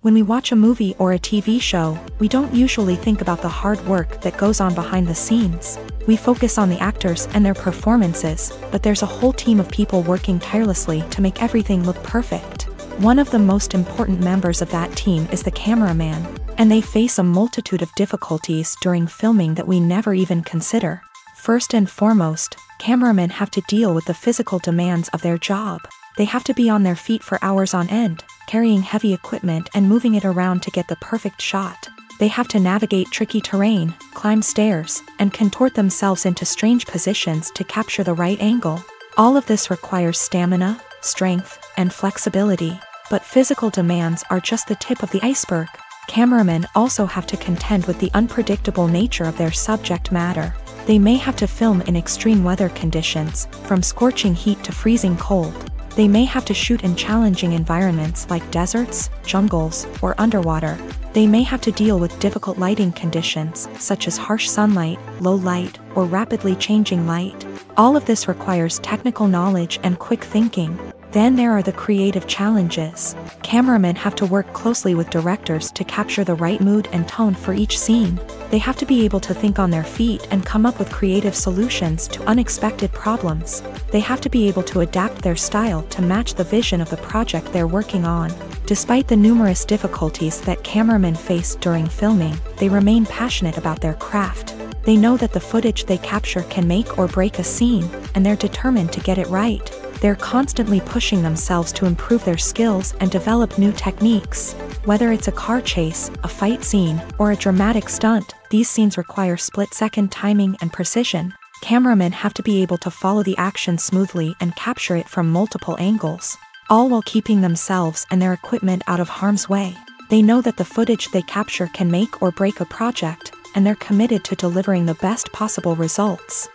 When we watch a movie or a TV show, we don't usually think about the hard work that goes on behind the scenes. We focus on the actors and their performances, but there's a whole team of people working tirelessly to make everything look perfect. One of the most important members of that team is the cameraman, and they face a multitude of difficulties during filming that we never even consider. First and foremost, cameramen have to deal with the physical demands of their job. They have to be on their feet for hours on end, carrying heavy equipment and moving it around to get the perfect shot. They have to navigate tricky terrain, climb stairs, and contort themselves into strange positions to capture the right angle. All of this requires stamina, strength, and flexibility. But physical demands are just the tip of the iceberg. Cameramen also have to contend with the unpredictable nature of their subject matter. They may have to film in extreme weather conditions, from scorching heat to freezing cold. They may have to shoot in challenging environments like deserts, jungles, or underwater. They may have to deal with difficult lighting conditions, such as harsh sunlight, low light, or rapidly changing light. All of this requires technical knowledge and quick thinking. Then there are the creative challenges. Cameramen have to work closely with directors to capture the right mood and tone for each scene. They have to be able to think on their feet and come up with creative solutions to unexpected problems. They have to be able to adapt their style to match the vision of the project they're working on. Despite the numerous difficulties that cameramen face during filming, they remain passionate about their craft. They know that the footage they capture can make or break a scene, and they're determined to get it right. They're constantly pushing themselves to improve their skills and develop new techniques. Whether it's a car chase, a fight scene, or a dramatic stunt, these scenes require split-second timing and precision. Cameramen have to be able to follow the action smoothly and capture it from multiple angles, all while keeping themselves and their equipment out of harm's way. They know that the footage they capture can make or break a project, and they're committed to delivering the best possible results.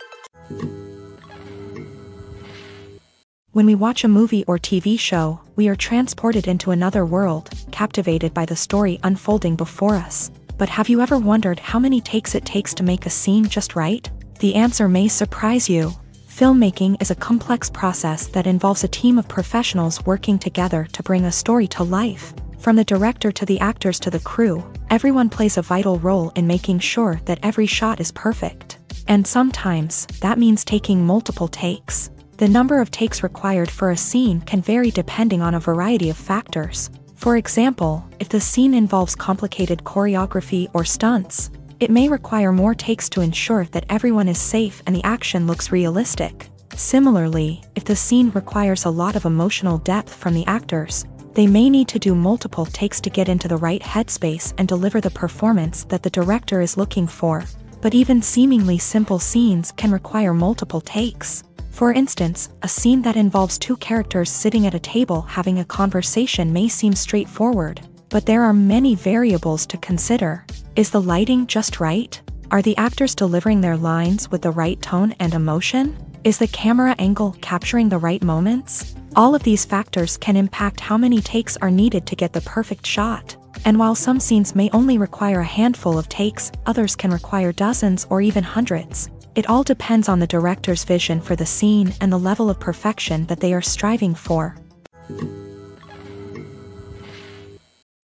When we watch a movie or TV show, we are transported into another world, captivated by the story unfolding before us. But have you ever wondered how many takes it takes to make a scene just right? The answer may surprise you. Filmmaking is a complex process that involves a team of professionals working together to bring a story to life. From the director to the actors to the crew, everyone plays a vital role in making sure that every shot is perfect. And sometimes, that means taking multiple takes. The number of takes required for a scene can vary depending on a variety of factors. For example, if the scene involves complicated choreography or stunts, it may require more takes to ensure that everyone is safe and the action looks realistic. Similarly, if the scene requires a lot of emotional depth from the actors, they may need to do multiple takes to get into the right headspace and deliver the performance that the director is looking for. But even seemingly simple scenes can require multiple takes. For instance, a scene that involves two characters sitting at a table having a conversation may seem straightforward, but there are many variables to consider. Is the lighting just right? Are the actors delivering their lines with the right tone and emotion? Is the camera angle capturing the right moments? All of these factors can impact how many takes are needed to get the perfect shot. And while some scenes may only require a handful of takes, others can require dozens or even hundreds. It all depends on the director's vision for the scene and the level of perfection that they are striving for.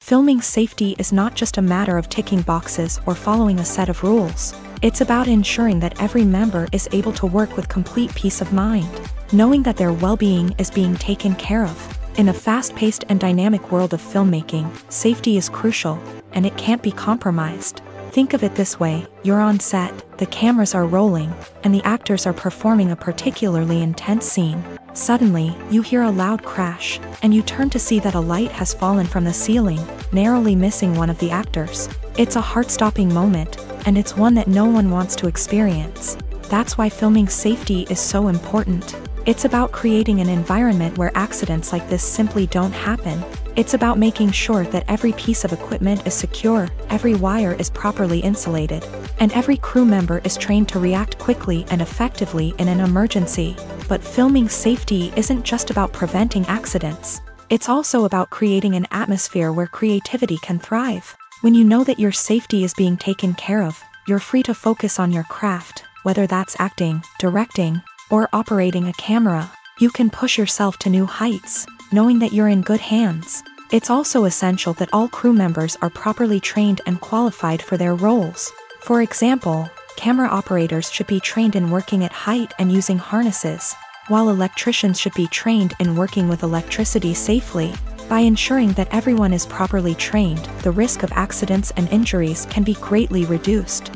Filming safety is not just a matter of ticking boxes or following a set of rules. It's about ensuring that every member is able to work with complete peace of mind, knowing that their well-being is being taken care of. In a fast-paced and dynamic world of filmmaking, safety is crucial, and it can't be compromised. Think of it this way: you're on set, the cameras are rolling, and the actors are performing a particularly intense scene. Suddenly, you hear a loud crash, and you turn to see that a light has fallen from the ceiling, narrowly missing one of the actors. It's a heart-stopping moment, and it's one that no one wants to experience. That's why filming safety is so important. It's about creating an environment where accidents like this simply don't happen. It's about making sure that every piece of equipment is secure, every wire is properly insulated, and every crew member is trained to react quickly and effectively in an emergency. But filming safety isn't just about preventing accidents. It's also about creating an atmosphere where creativity can thrive. When you know that your safety is being taken care of, you're free to focus on your craft, whether that's acting, directing, or operating a camera. You can push yourself to new heights, knowing that you're in good hands. It's also essential that all crew members are properly trained and qualified for their roles. For example, camera operators should be trained in working at height and using harnesses, while electricians should be trained in working with electricity safely. By ensuring that everyone is properly trained, the risk of accidents and injuries can be greatly reduced.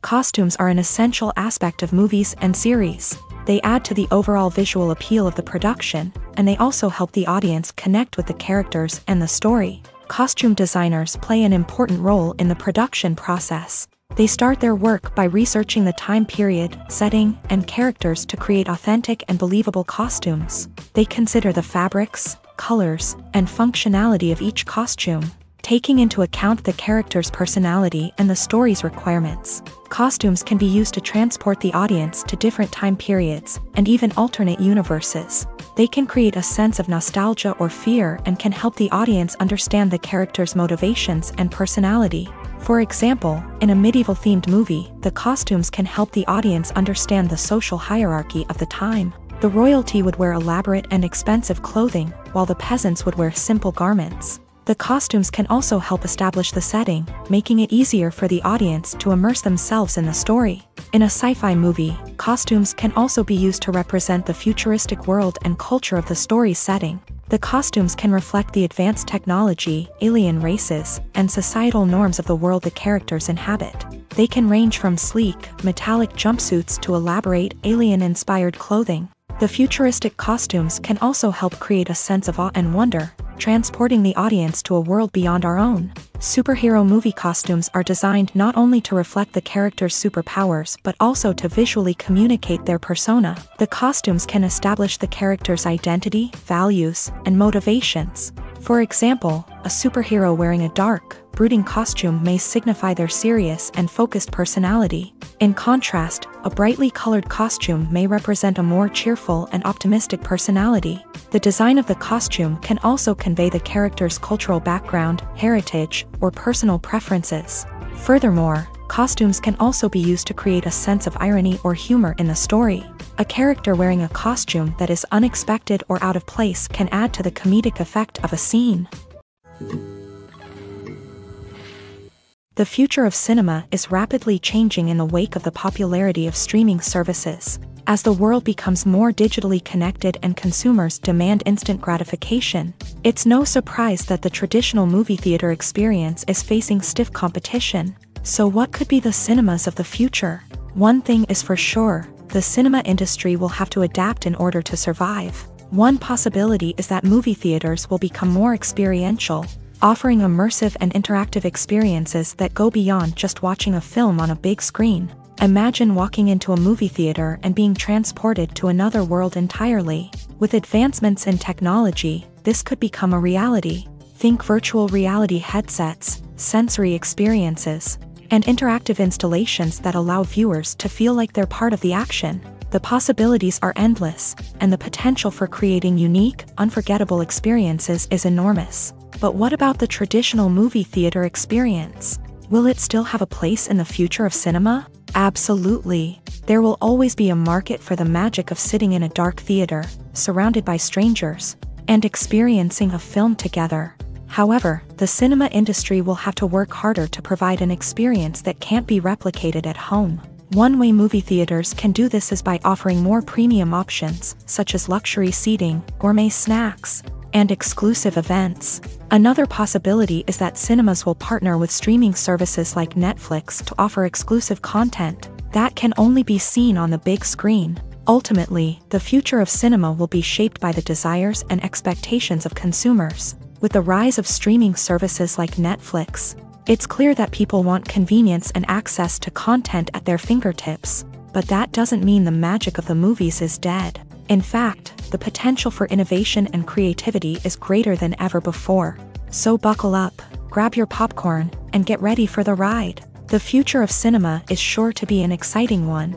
Costumes are an essential aspect of movies and series. They add to the overall visual appeal of the production, and they also help the audience connect with the characters and the story. Costume designers play an important role in the production process. They start their work by researching the time period, setting, and characters to create authentic and believable costumes. They consider the fabrics, colors, and functionality of each costume, taking into account the character's personality and the story's requirements. Costumes can be used to transport the audience to different time periods, and even alternate universes. They can create a sense of nostalgia or fear and can help the audience understand the character's motivations and personality. For example, in a medieval-themed movie, the costumes can help the audience understand the social hierarchy of the time. The royalty would wear elaborate and expensive clothing, while the peasants would wear simple garments. The costumes can also help establish the setting, making it easier for the audience to immerse themselves in the story. In a sci-fi movie, costumes can also be used to represent the futuristic world and culture of the story's setting. The costumes can reflect the advanced technology, alien races, and societal norms of the world the characters inhabit. They can range from sleek, metallic jumpsuits to elaborate, alien-inspired clothing. The futuristic costumes can also help create a sense of awe and wonder, transporting the audience to a world beyond our own. Superhero movie costumes are designed not only to reflect the character's superpowers but also to visually communicate their persona. The costumes can establish the character's identity, values, and motivations. For example, a superhero wearing a dark, brooding costume may signify their serious and focused personality. In contrast, a brightly colored costume may represent a more cheerful and optimistic personality. The design of the costume can also convey the character's cultural background, heritage, or personal preferences. Furthermore, costumes can also be used to create a sense of irony or humor in the story. A character wearing a costume that is unexpected or out of place can add to the comedic effect of a scene. The future of cinema is rapidly changing in the wake of the popularity of streaming services. As the world becomes more digitally connected and consumers demand instant gratification, it's no surprise that the traditional movie theater experience is facing stiff competition. So what could be the cinemas of the future? One thing is for sure, the cinema industry will have to adapt in order to survive. One possibility is that movie theaters will become more experiential, offering immersive and interactive experiences that go beyond just watching a film on a big screen. Imagine walking into a movie theater and being transported to another world entirely. With advancements in technology, this could become a reality. Think virtual reality headsets, sensory experiences, and interactive installations that allow viewers to feel like they're part of the action. The possibilities are endless, and the potential for creating unique, unforgettable experiences is enormous. But what about the traditional movie theater experience? Will it still have a place in the future of cinema? Absolutely. There will always be a market for the magic of sitting in a dark theater, surrounded by strangers, and experiencing a film together. However, the cinema industry will have to work harder to provide an experience that can't be replicated at home. One way movie theaters can do this is by offering more premium options, such as luxury seating, gourmet snacks, and exclusive events. Another possibility is that cinemas will partner with streaming services like Netflix to offer exclusive content that can only be seen on the big screen. Ultimately, the future of cinema will be shaped by the desires and expectations of consumers. With the rise of streaming services like Netflix, it's clear that people want convenience and access to content at their fingertips. But that doesn't mean the magic of the movies is dead. In fact, the potential for innovation and creativity is greater than ever before. So buckle up, grab your popcorn, and get ready for the ride. The future of cinema is sure to be an exciting one.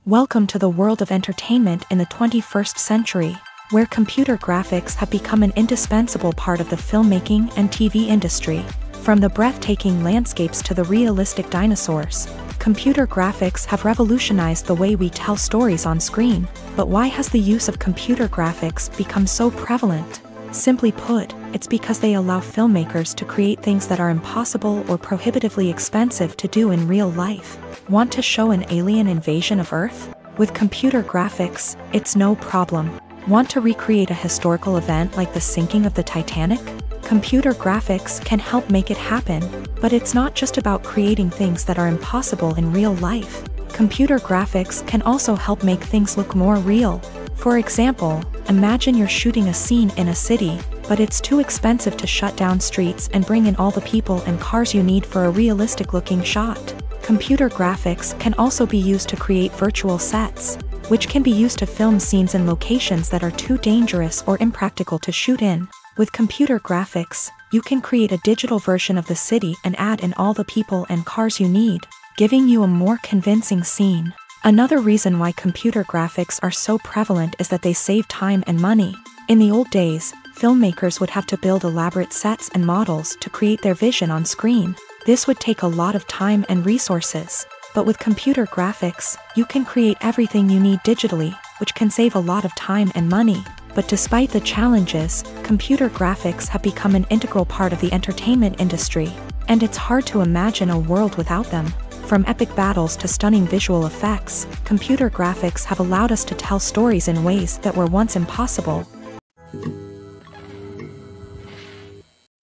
Welcome to the world of entertainment in the 21st century, where computer graphics have become an indispensable part of the filmmaking and TV industry. From the breathtaking landscapes to the realistic dinosaurs, computer graphics have revolutionized the way we tell stories on screen. But why has the use of computer graphics become so prevalent? Simply put, it's because they allow filmmakers to create things that are impossible or prohibitively expensive to do in real life. Want to show an alien invasion of Earth? With computer graphics, it's no problem. Want to recreate a historical event like the sinking of the Titanic? Computer graphics can help make it happen, but it's not just about creating things that are impossible in real life. Computer graphics can also help make things look more real. For example, imagine you're shooting a scene in a city, but it's too expensive to shut down streets and bring in all the people and cars you need for a realistic-looking shot. Computer graphics can also be used to create virtual sets, which can be used to film scenes in locations that are too dangerous or impractical to shoot in. With computer graphics, you can create a digital version of the city and add in all the people and cars you need, giving you a more convincing scene. Another reason why computer graphics are so prevalent is that they save time and money. In the old days, filmmakers would have to build elaborate sets and models to create their vision on screen. This would take a lot of time and resources. But with computer graphics, you can create everything you need digitally, which can save a lot of time and money. But despite the challenges, computer graphics have become an integral part of the entertainment industry, and it's hard to imagine a world without them. From epic battles to stunning visual effects, computer graphics have allowed us to tell stories in ways that were once impossible.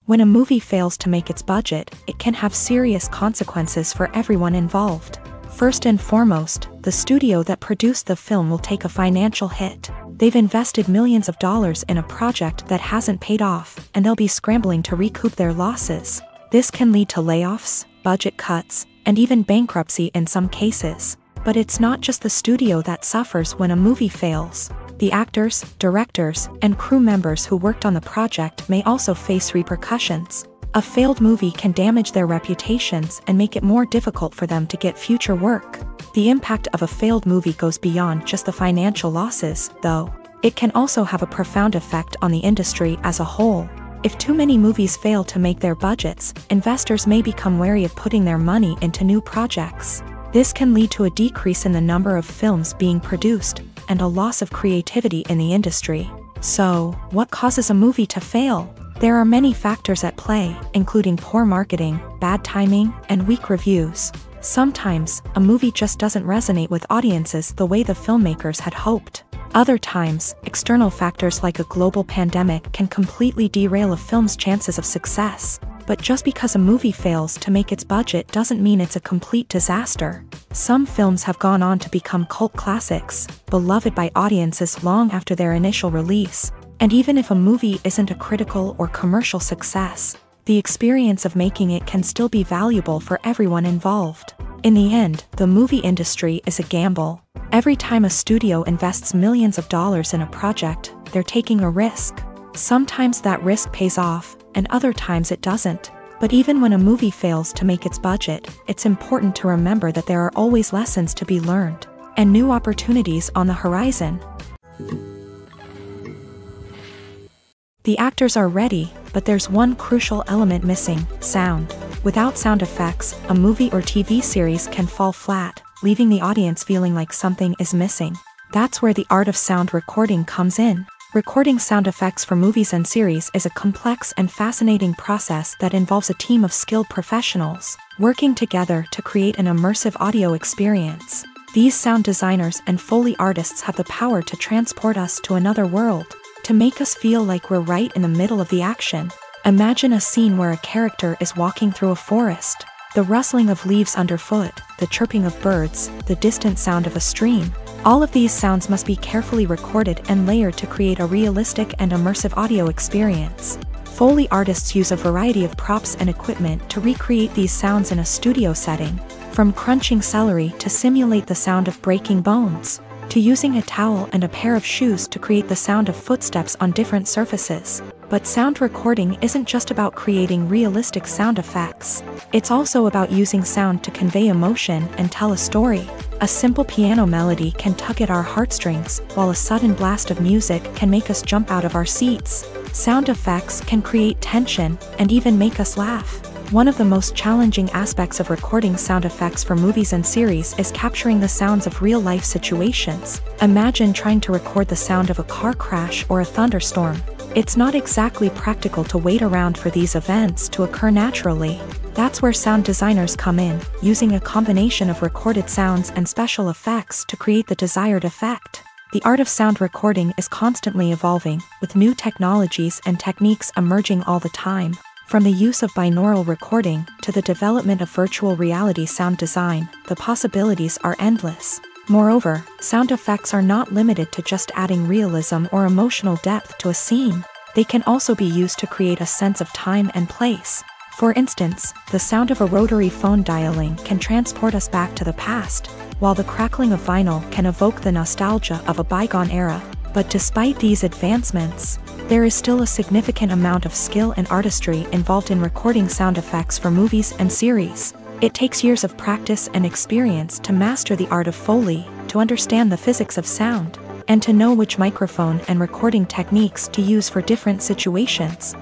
When a movie fails to make its budget, it can have serious consequences for everyone involved. First and foremost, the studio that produced the film will take a financial hit. They've invested millions of dollars in a project that hasn't paid off, and they'll be scrambling to recoup their losses. This can lead to layoffs, budget cuts, and even bankruptcy in some cases. But it's not just the studio that suffers when a movie fails. The actors, directors, and crew members who worked on the project may also face repercussions. A failed movie can damage their reputations and make it more difficult for them to get future work. The impact of a failed movie goes beyond just the financial losses, though. It can also have a profound effect on the industry as a whole. If too many movies fail to make their budgets, investors may become wary of putting their money into new projects. This can lead to a decrease in the number of films being produced, and a loss of creativity in the industry. So, what causes a movie to fail? There are many factors at play, including poor marketing, bad timing, and weak reviews. Sometimes, a movie just doesn't resonate with audiences the way the filmmakers had hoped. Other times, external factors like a global pandemic can completely derail a film's chances of success. But just because a movie fails to make its budget doesn't mean it's a complete disaster. Some films have gone on to become cult classics, beloved by audiences long after their initial release. And even if a movie isn't a critical or commercial success, the experience of making it can still be valuable for everyone involved. In the end, the movie industry is a gamble. Every time a studio invests millions of dollars in a project, they're taking a risk. Sometimes that risk pays off, and other times it doesn't. But even when a movie fails to make its budget, it's important to remember that there are always lessons to be learned, and new opportunities on the horizon. The actors are ready, but there's one crucial element missing: sound. Without sound effects, a movie or TV series can fall flat, leaving the audience feeling like something is missing. That's where the art of sound recording comes in. Recording sound effects for movies and series is a complex and fascinating process that involves a team of skilled professionals working together to create an immersive audio experience. These sound designers and Foley artists have the power to transport us to another world, to make us feel like we're right in the middle of the action. Imagine a scene where a character is walking through a forest. The rustling of leaves underfoot, the chirping of birds, the distant sound of a stream. All of these sounds must be carefully recorded and layered to create a realistic and immersive audio experience. Foley artists use a variety of props and equipment to recreate these sounds in a studio setting, from crunching celery to simulate the sound of breaking bones, to using a towel and a pair of shoes to create the sound of footsteps on different surfaces. But sound recording isn't just about creating realistic sound effects. It's also about using sound to convey emotion and tell a story. A simple piano melody can tug at our heartstrings, while a sudden blast of music can make us jump out of our seats. Sound effects can create tension and even make us laugh. One of the most challenging aspects of recording sound effects for movies and series is capturing the sounds of real-life situations. Imagine trying to record the sound of a car crash or a thunderstorm. It's not exactly practical to wait around for these events to occur naturally. That's where sound designers come in, using a combination of recorded sounds and special effects to create the desired effect. The art of sound recording is constantly evolving, with new technologies and techniques emerging all the time. From the use of binaural recording to the development of virtual reality sound design, the possibilities are endless. Moreover, sound effects are not limited to just adding realism or emotional depth to a scene. They can also be used to create a sense of time and place. For instance, the sound of a rotary phone dialing can transport us back to the past, while the crackling of vinyl can evoke the nostalgia of a bygone era. But despite these advancements, there is still a significant amount of skill and artistry involved in recording sound effects for movies and series. It takes years of practice and experience to master the art of Foley, to understand the physics of sound, and to know which microphone and recording techniques to use for different situations.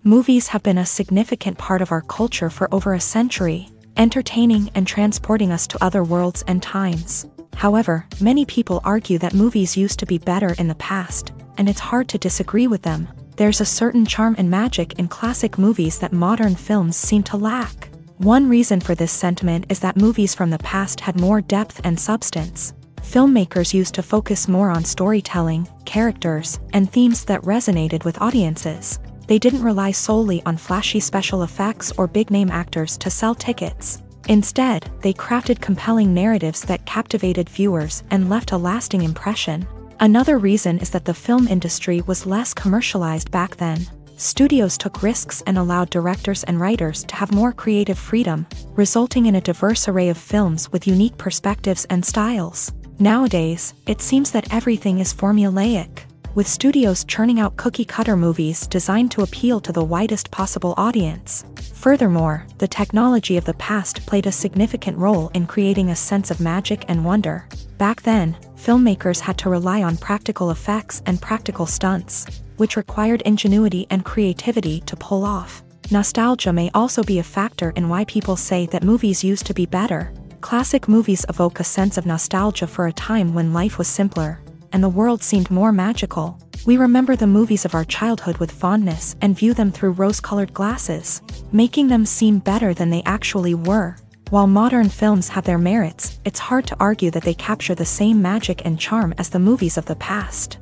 Movies have been a significant part of our culture for over a century, entertaining and transporting us to other worlds and times. However, many people argue that movies used to be better in the past, and it's hard to disagree with them. There's a certain charm and magic in classic movies that modern films seem to lack. One reason for this sentiment is that movies from the past had more depth and substance. Filmmakers used to focus more on storytelling, characters, and themes that resonated with audiences. They didn't rely solely on flashy special effects or big-name actors to sell tickets. Instead, they crafted compelling narratives that captivated viewers and left a lasting impression. Another reason is that the film industry was less commercialized back then. Studios took risks and allowed directors and writers to have more creative freedom, resulting in a diverse array of films with unique perspectives and styles. Nowadays, it seems that everything is formulaic, with studios churning out cookie-cutter movies designed to appeal to the widest possible audience. Furthermore, the technology of the past played a significant role in creating a sense of magic and wonder. Back then, filmmakers had to rely on practical effects and practical stunts, which required ingenuity and creativity to pull off. Nostalgia may also be a factor in why people say that movies used to be better. Classic movies evoke a sense of nostalgia for a time when life was simpler, and the world seemed more magical. We remember the movies of our childhood with fondness and view them through rose-colored glasses, making them seem better than they actually were. While modern films have their merits, it's hard to argue that they capture the same magic and charm as the movies of the past.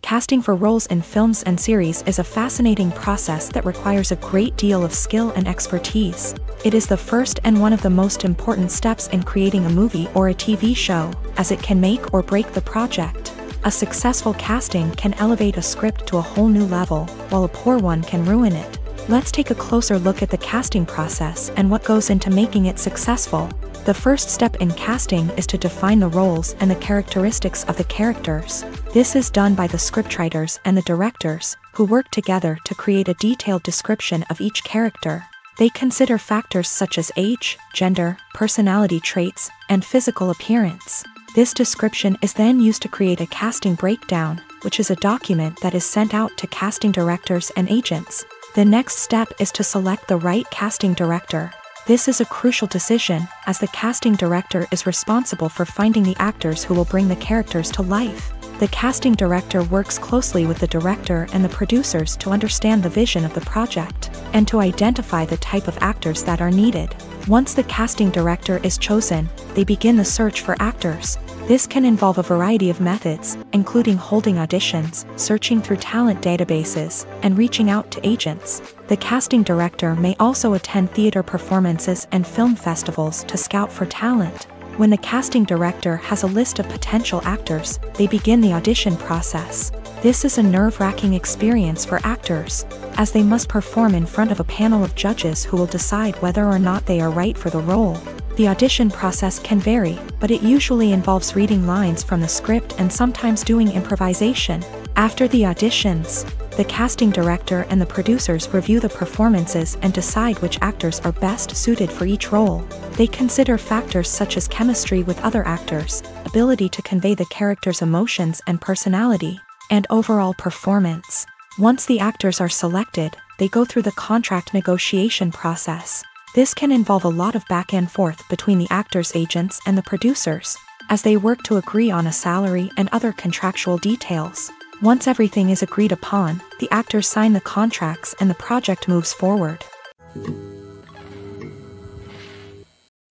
Casting for roles in films and series is a fascinating process that requires a great deal of skill and expertise. It is the first and one of the most important steps in creating a movie or a TV show, as it can make or break the project. A successful casting can elevate a script to a whole new level, while a poor one can ruin it. Let's take a closer look at the casting process and what goes into making it successful. The first step in casting is to define the roles and the characteristics of the characters. This is done by the scriptwriters and the directors, who work together to create a detailed description of each character. They consider factors such as age, gender, personality traits, and physical appearance. This description is then used to create a casting breakdown, which is a document that is sent out to casting directors and agents. The next step is to select the right casting director. This is a crucial decision, as the casting director is responsible for finding the actors who will bring the characters to life. The casting director works closely with the director and the producers to understand the vision of the project, and to identify the type of actors that are needed. Once the casting director is chosen, they begin the search for actors. This can involve a variety of methods, including holding auditions, searching through talent databases, and reaching out to agents. The casting director may also attend theater performances and film festivals to scout for talent. When the casting director has a list of potential actors, they begin the audition process. This is a nerve-wracking experience for actors, as they must perform in front of a panel of judges who will decide whether or not they are right for the role. The audition process can vary, but it usually involves reading lines from the script and sometimes doing improvisation. After the auditions, the casting director and the producers review the performances and decide which actors are best suited for each role. They consider factors such as chemistry with other actors, ability to convey the character's emotions and personality, and overall performance. Once the actors are selected, they go through the contract negotiation process. This can involve a lot of back and forth between the actors' agents and the producers, as they work to agree on a salary and other contractual details. Once everything is agreed upon, the actors sign the contracts and the project moves forward.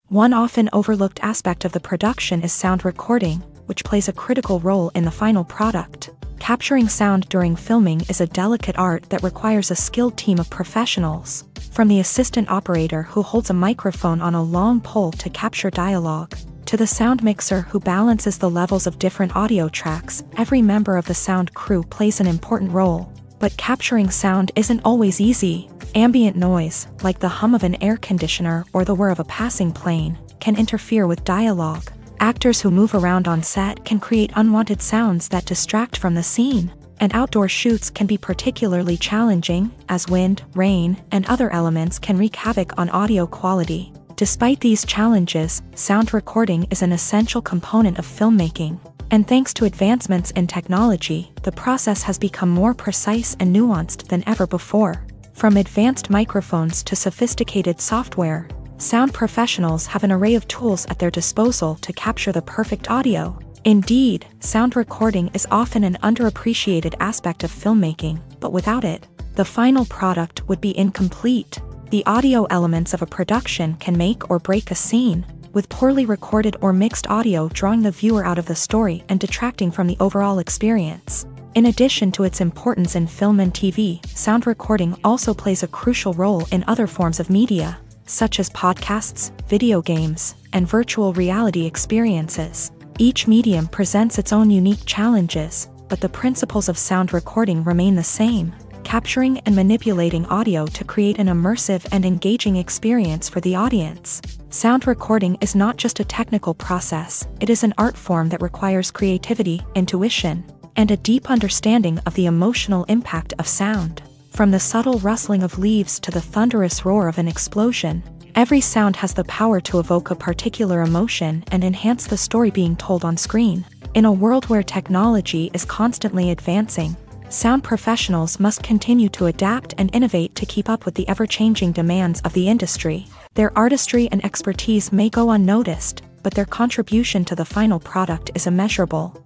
One often overlooked aspect of the production is sound recording, which plays a critical role in the final product. Capturing sound during filming is a delicate art that requires a skilled team of professionals. From the assistant operator who holds a microphone on a long pole to capture dialogue, to the sound mixer who balances the levels of different audio tracks, every member of the sound crew plays an important role. But capturing sound isn't always easy. Ambient noise, like the hum of an air conditioner or the whir of a passing plane, can interfere with dialogue. Actors who move around on set can create unwanted sounds that distract from the scene. And outdoor shoots can be particularly challenging, as wind, rain, and other elements can wreak havoc on audio quality. Despite these challenges, sound recording is an essential component of filmmaking. And thanks to advancements in technology, the process has become more precise and nuanced than ever before. From advanced microphones to sophisticated software, sound professionals have an array of tools at their disposal to capture the perfect audio. Indeed, sound recording is often an underappreciated aspect of filmmaking, but without it, the final product would be incomplete. The audio elements of a production can make or break a scene, with poorly recorded or mixed audio drawing the viewer out of the story and detracting from the overall experience. In addition to its importance in film and TV, sound recording also plays a crucial role in other forms of media, such as podcasts, video games, and virtual reality experiences. Each medium presents its own unique challenges, but the principles of sound recording remain the same, capturing and manipulating audio to create an immersive and engaging experience for the audience. Sound recording is not just a technical process, it is an art form that requires creativity, intuition, and a deep understanding of the emotional impact of sound. From the subtle rustling of leaves to the thunderous roar of an explosion, every sound has the power to evoke a particular emotion and enhance the story being told on screen. In a world where technology is constantly advancing, sound professionals must continue to adapt and innovate to keep up with the ever-changing demands of the industry. Their artistry and expertise may go unnoticed, but their contribution to the final product is immeasurable.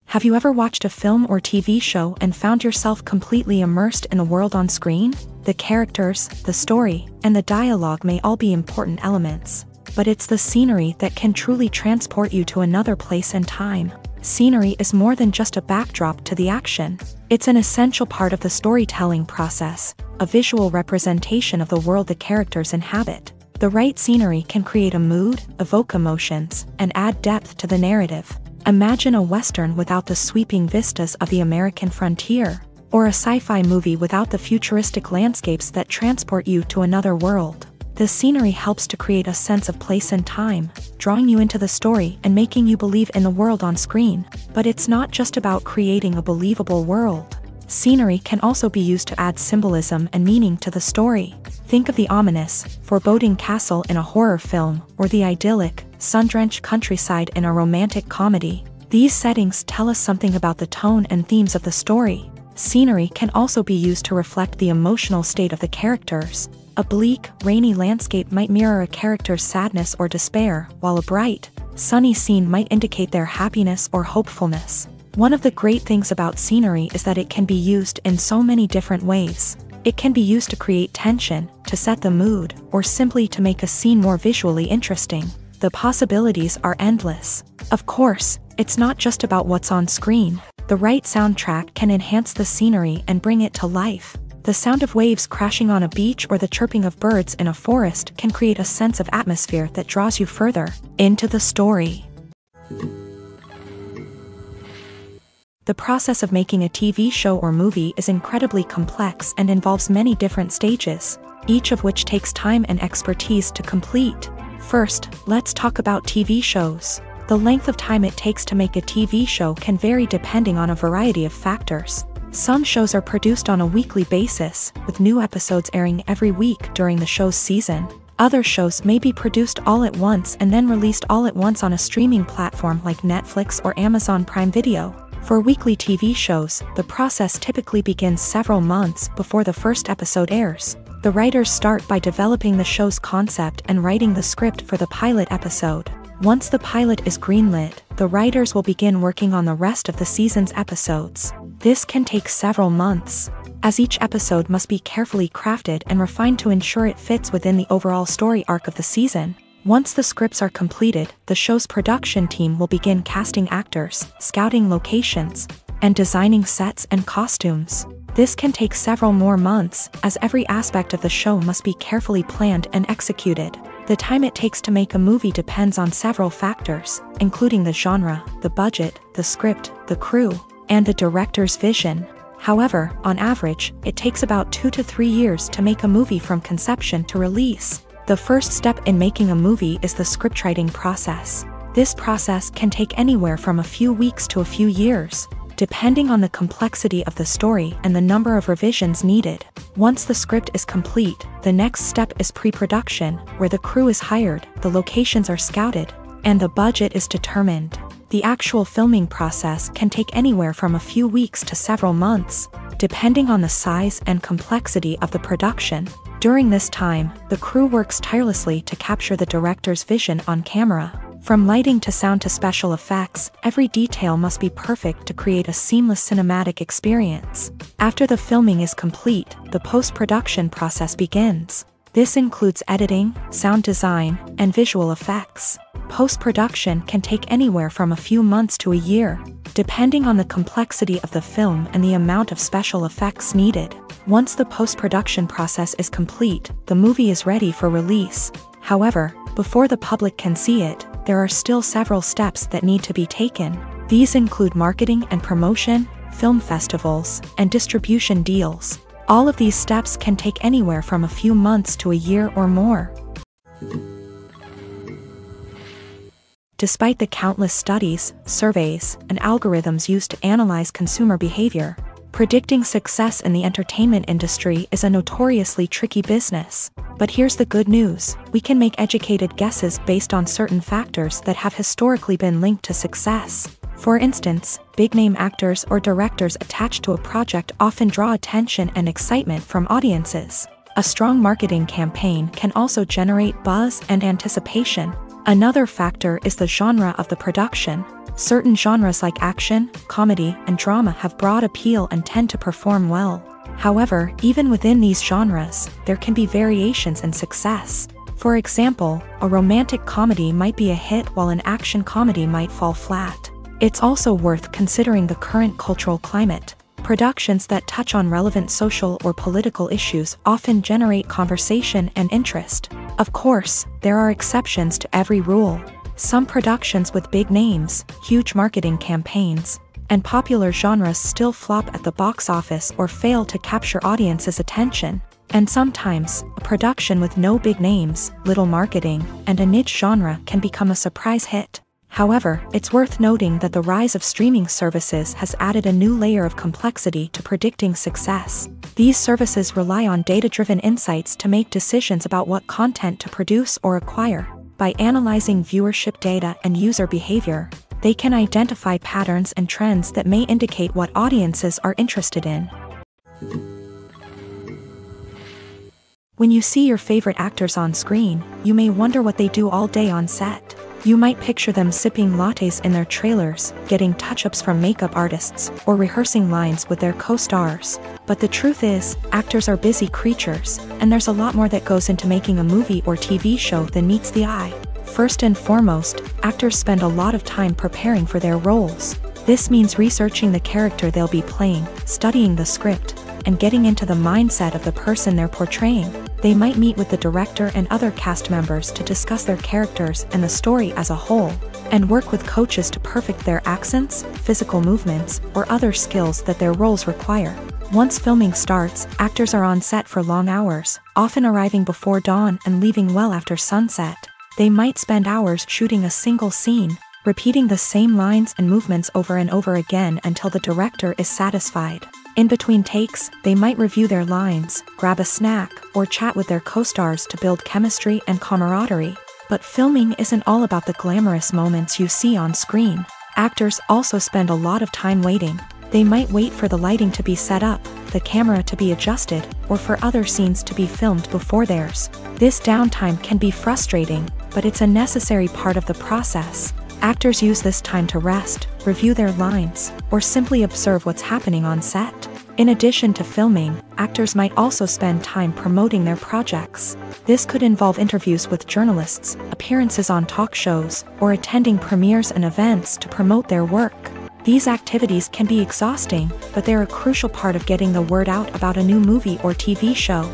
Have you ever watched a film or TV show and found yourself completely immersed in the world on screen? The characters, the story, and the dialogue may all be important elements, but it's the scenery that can truly transport you to another place and time. Scenery is more than just a backdrop to the action. It's an essential part of the storytelling process, a visual representation of the world the characters inhabit. The right scenery can create a mood, evoke emotions, and add depth to the narrative. Imagine a Western without the sweeping vistas of the American frontier, or a sci-fi movie without the futuristic landscapes that transport you to another world. The scenery helps to create a sense of place and time, drawing you into the story and making you believe in the world on screen. But it's not just about creating a believable world. Scenery can also be used to add symbolism and meaning to the story. Think of the ominous, foreboding castle in a horror film, or the idyllic, sun-drenched countryside in a romantic comedy. These settings tell us something about the tone and themes of the story. Scenery can also be used to reflect the emotional state of the characters. A bleak, rainy landscape might mirror a character's sadness or despair, while a bright, sunny scene might indicate their happiness or hopefulness. One of the great things about scenery is that it can be used in so many different ways. It can be used to create tension, to set the mood, or simply to make a scene more visually interesting. The possibilities are endless. Of course, it's not just about what's on screen. The right soundtrack can enhance the scenery and bring it to life. The sound of waves crashing on a beach or the chirping of birds in a forest can create a sense of atmosphere that draws you further into the story. The process of making a TV show or movie is incredibly complex and involves many different stages, each of which takes time and expertise to complete. First, let's talk about TV shows. The length of time it takes to make a TV show can vary depending on a variety of factors. Some shows are produced on a weekly basis, with new episodes airing every week during the show's season. Other shows may be produced all at once and then released all at once on a streaming platform like Netflix or Amazon Prime Video. For weekly TV shows, the process typically begins several months before the first episode airs. The writers start by developing the show's concept and writing the script for the pilot episode. Once the pilot is greenlit, the writers will begin working on the rest of the season's episodes. This can take several months, as each episode must be carefully crafted and refined to ensure it fits within the overall story arc of the season. Once the scripts are completed, the show's production team will begin casting actors, scouting locations, and designing sets and costumes. This can take several more months, as every aspect of the show must be carefully planned and executed. The time it takes to make a movie depends on several factors, including the genre, the budget, the script, the crew, and the director's vision. However, on average, it takes about 2 to 3 years to make a movie from conception to release. The first step in making a movie is the scriptwriting process. This process can take anywhere from a few weeks to a few years, depending on the complexity of the story and the number of revisions needed. Once the script is complete, the next step is pre-production, where the crew is hired, the locations are scouted, and the budget is determined. The actual filming process can take anywhere from a few weeks to several months, depending on the size and complexity of the production. During this time, the crew works tirelessly to capture the director's vision on camera. From lighting to sound to special effects, every detail must be perfect to create a seamless cinematic experience. After the filming is complete, the post-production process begins. This includes editing, sound design, and visual effects. Post-production can take anywhere from a few months to a year, depending on the complexity of the film and the amount of special effects needed. Once the post-production process is complete, the movie is ready for release. However, before the public can see it, there are still several steps that need to be taken. These include marketing and promotion, film festivals, and distribution deals. All of these steps can take anywhere from a few months to a year or more. Despite the countless studies, surveys, and algorithms used to analyze consumer behavior, predicting success in the entertainment industry is a notoriously tricky business. But here's the good news: we can make educated guesses based on certain factors that have historically been linked to success. For instance, big-name actors or directors attached to a project often draw attention and excitement from audiences. A strong marketing campaign can also generate buzz and anticipation. Another factor is the genre of the production. Certain genres like action, comedy, and drama have broad appeal and tend to perform well. However, even within these genres, there can be variations in success. For example, a romantic comedy might be a hit while an action comedy might fall flat. It's also worth considering the current cultural climate. Productions that touch on relevant social or political issues often generate conversation and interest. Of course, there are exceptions to every rule. Some productions with big names, huge marketing campaigns, and popular genres still flop at the box office or fail to capture audiences' attention. And sometimes, a production with no big names, little marketing, and a niche genre can become a surprise hit. However, it's worth noting that the rise of streaming services has added a new layer of complexity to predicting success. These services rely on data-driven insights to make decisions about what content to produce or acquire. By analyzing viewership data and user behavior, they can identify patterns and trends that may indicate what audiences are interested in. When you see your favorite actors on screen, you may wonder what they do all day on set. You might picture them sipping lattes in their trailers, getting touch-ups from makeup artists, or rehearsing lines with their co-stars. But the truth is, actors are busy creatures, and there's a lot more that goes into making a movie or TV show than meets the eye. First and foremost, actors spend a lot of time preparing for their roles. This means researching the character they'll be playing, studying the script, and getting into the mindset of the person they're portraying. They might meet with the director and other cast members to discuss their characters and the story as a whole, and work with coaches to perfect their accents, physical movements, or other skills that their roles require. Once filming starts, actors are on set for long hours, often arriving before dawn and leaving well after sunset. They might spend hours shooting a single scene, repeating the same lines and movements over and over again until the director is satisfied. In between takes, they might review their lines, grab a snack, or chat with their co-stars to build chemistry and camaraderie. But filming isn't all about the glamorous moments you see on screen. Actors also spend a lot of time waiting. They might wait for the lighting to be set up, the camera to be adjusted, or for other scenes to be filmed before theirs. This downtime can be frustrating, but it's a necessary part of the process. Actors use this time to rest, review their lines, or simply observe what's happening on set. In addition to filming, actors might also spend time promoting their projects. This could involve interviews with journalists, appearances on talk shows, or attending premieres and events to promote their work. These activities can be exhausting, but they're a crucial part of getting the word out about a new movie or TV show.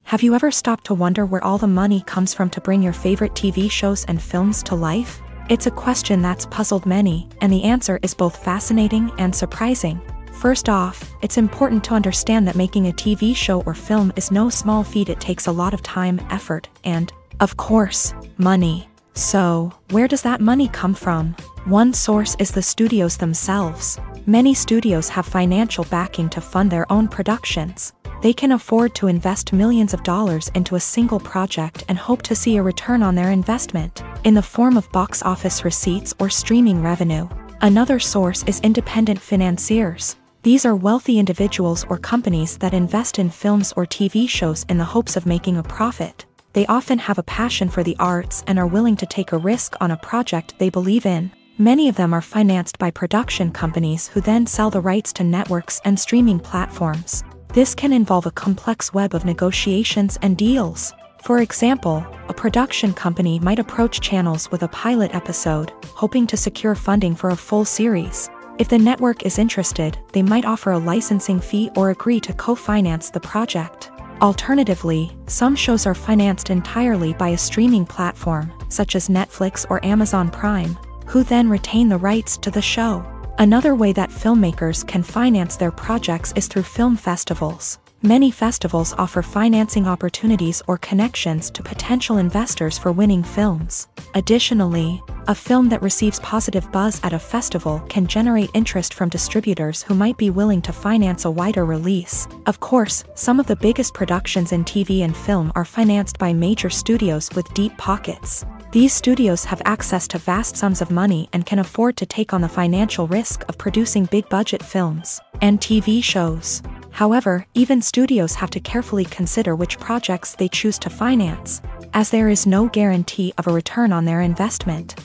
Have you ever stopped to wonder where all the money comes from to bring your favorite TV shows and films to life? It's a question that's puzzled many, and the answer is both fascinating and surprising. First off, it's important to understand that making a TV show or film is no small feat. It takes a lot of time, effort, and, of course, money. So, where does that money come from? One source is the studios themselves. Many studios have financial backing to fund their own productions. They can afford to invest millions of dollars into a single project and hope to see a return on their investment, in the form of box office receipts or streaming revenue. Another source is independent financiers. These are wealthy individuals or companies that invest in films or TV shows in the hopes of making a profit. They often have a passion for the arts and are willing to take a risk on a project they believe in. Many of them are financed by production companies who then sell the rights to networks and streaming platforms. This can involve a complex web of negotiations and deals. For example, a production company might approach channels with a pilot episode, hoping to secure funding for a full series. If the network is interested, they might offer a licensing fee or agree to co-finance the project. Alternatively, some shows are financed entirely by a streaming platform, such as Netflix or Amazon Prime, who then retain the rights to the show. Another way that filmmakers can finance their projects is through film festivals. Many festivals offer financing opportunities or connections to potential investors for winning films. Additionally, a film that receives positive buzz at a festival can generate interest from distributors who might be willing to finance a wider release. Of course, some of the biggest productions in TV and film are financed by major studios with deep pockets. These studios have access to vast sums of money and can afford to take on the financial risk of producing big-budget films and TV shows. However, even studios have to carefully consider which projects they choose to finance, as there is no guarantee of a return on their investment.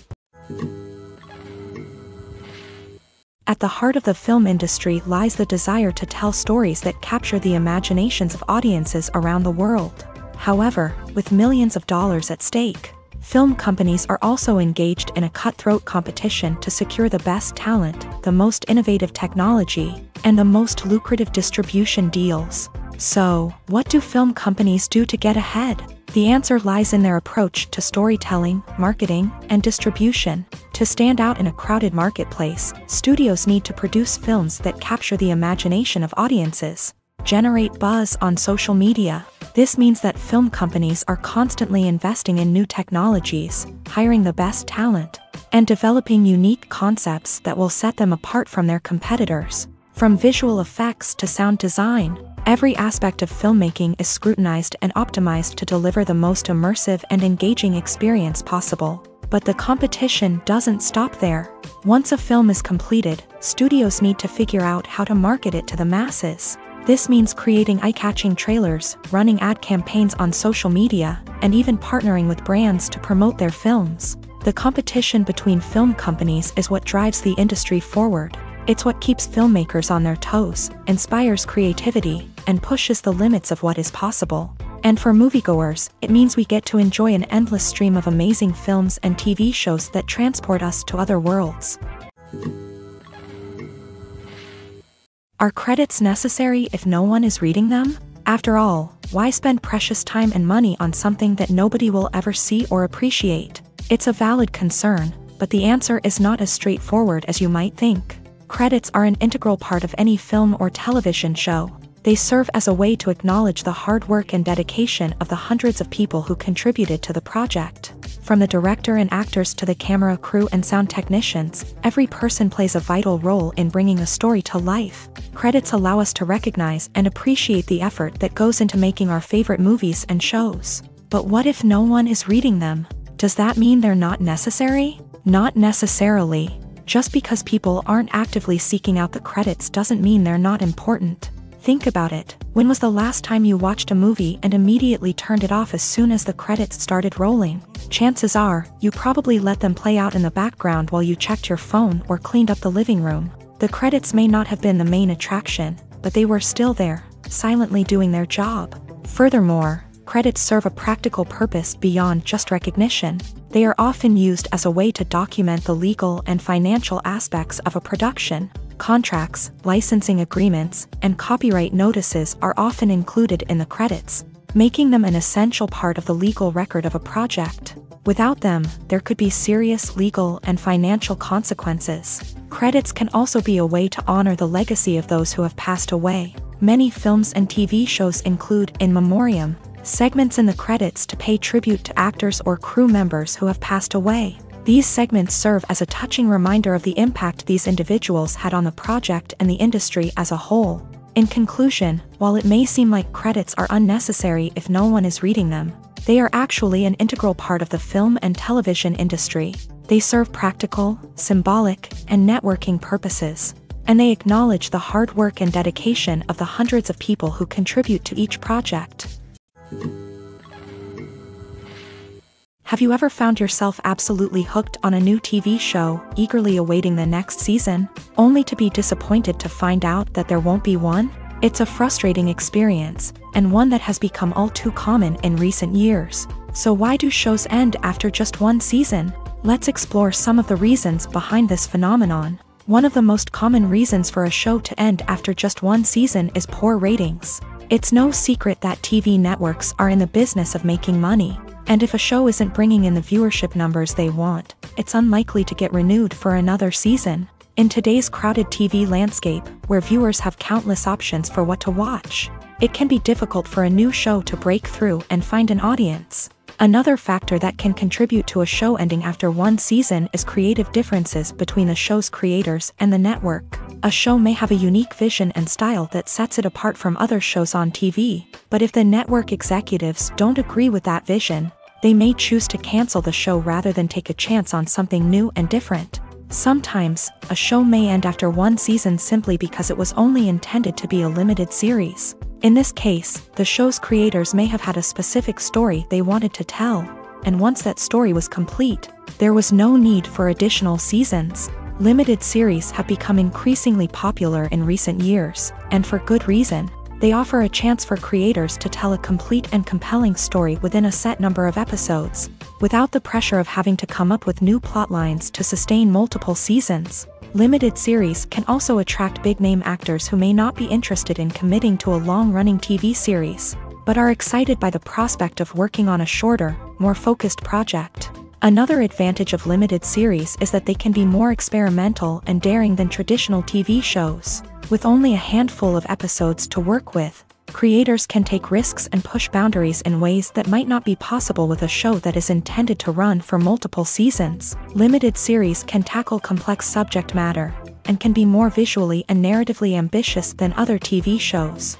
At the heart of the film industry lies the desire to tell stories that capture the imaginations of audiences around the world. However, with millions of dollars at stake, film companies are also engaged in a cutthroat competition to secure the best talent, the most innovative technology, and the most lucrative distribution deals. So, what do film companies do to get ahead? The answer lies in their approach to storytelling, marketing, and distribution. To stand out in a crowded marketplace, studios need to produce films that capture the imagination of audiences, generate buzz on social media. This means that film companies are constantly investing in new technologies, hiring the best talent, and developing unique concepts that will set them apart from their competitors. From visual effects to sound design, every aspect of filmmaking is scrutinized and optimized to deliver the most immersive and engaging experience possible. But the competition doesn't stop there. Once a film is completed, studios need to figure out how to market it to the masses. This means creating eye-catching trailers, running ad campaigns on social media, and even partnering with brands to promote their films. The competition between film companies is what drives the industry forward. It's what keeps filmmakers on their toes, inspires creativity, and pushes the limits of what is possible. And for moviegoers, it means we get to enjoy an endless stream of amazing films and TV shows that transport us to other worlds. Are credits necessary if no one is reading them? After all, why spend precious time and money on something that nobody will ever see or appreciate? It's a valid concern, but the answer is not as straightforward as you might think. Credits are an integral part of any film or television show. They serve as a way to acknowledge the hard work and dedication of the hundreds of people who contributed to the project. From the director and actors to the camera crew and sound technicians, every person plays a vital role in bringing a story to life. Credits allow us to recognize and appreciate the effort that goes into making our favorite movies and shows. But what if no one is reading them? Does that mean they're not necessary? Not necessarily. Just because people aren't actively seeking out the credits doesn't mean they're not important. Think about it. When was the last time you watched a movie and immediately turned it off as soon as the credits started rolling? Chances are, you probably let them play out in the background while you checked your phone or cleaned up the living room. The credits may not have been the main attraction, but they were still there, silently doing their job. Furthermore, credits serve a practical purpose beyond just recognition. They are often used as a way to document the legal and financial aspects of a production. Contracts, licensing agreements, and copyright notices are often included in the credits, making them an essential part of the legal record of a project. Without them, there could be serious legal and financial consequences. Credits can also be a way to honor the legacy of those who have passed away. Many films and TV shows include in memoriam segments in the credits to pay tribute to actors or crew members who have passed away. These segments serve as a touching reminder of the impact these individuals had on the project and the industry as a whole. In conclusion, while it may seem like credits are unnecessary if no one is reading them, they are actually an integral part of the film and television industry. They serve practical, symbolic, and networking purposes, and they acknowledge the hard work and dedication of the hundreds of people who contribute to each project. Have you ever found yourself absolutely hooked on a new TV show, eagerly awaiting the next season, only to be disappointed to find out that there won't be one? It's a frustrating experience, and one that has become all too common in recent years. So why do shows end after just one season? Let's explore some of the reasons behind this phenomenon. One of the most common reasons for a show to end after just one season is poor ratings. It's no secret that TV networks are in the business of making money, and if a show isn't bringing in the viewership numbers they want, it's unlikely to get renewed for another season. In today's crowded TV landscape, where viewers have countless options for what to watch, it can be difficult for a new show to break through and find an audience. Another factor that can contribute to a show ending after one season is creative differences between the show's creators and the network. A show may have a unique vision and style that sets it apart from other shows on TV, but if the network executives don't agree with that vision, they may choose to cancel the show rather than take a chance on something new and different. Sometimes, a show may end after one season simply because it was only intended to be a limited series. In this case, the show's creators may have had a specific story they wanted to tell, and once that story was complete, there was no need for additional seasons. Limited series have become increasingly popular in recent years, and for good reason. They offer a chance for creators to tell a complete and compelling story within a set number of episodes, without the pressure of having to come up with new plotlines to sustain multiple seasons. Limited series can also attract big-name actors who may not be interested in committing to a long-running TV series, but are excited by the prospect of working on a shorter, more focused project. Another advantage of limited series is that they can be more experimental and daring than traditional TV shows. With only a handful of episodes to work with, creators can take risks and push boundaries in ways that might not be possible with a show that is intended to run for multiple seasons. Limited series can tackle complex subject matter, and can be more visually and narratively ambitious than other TV shows.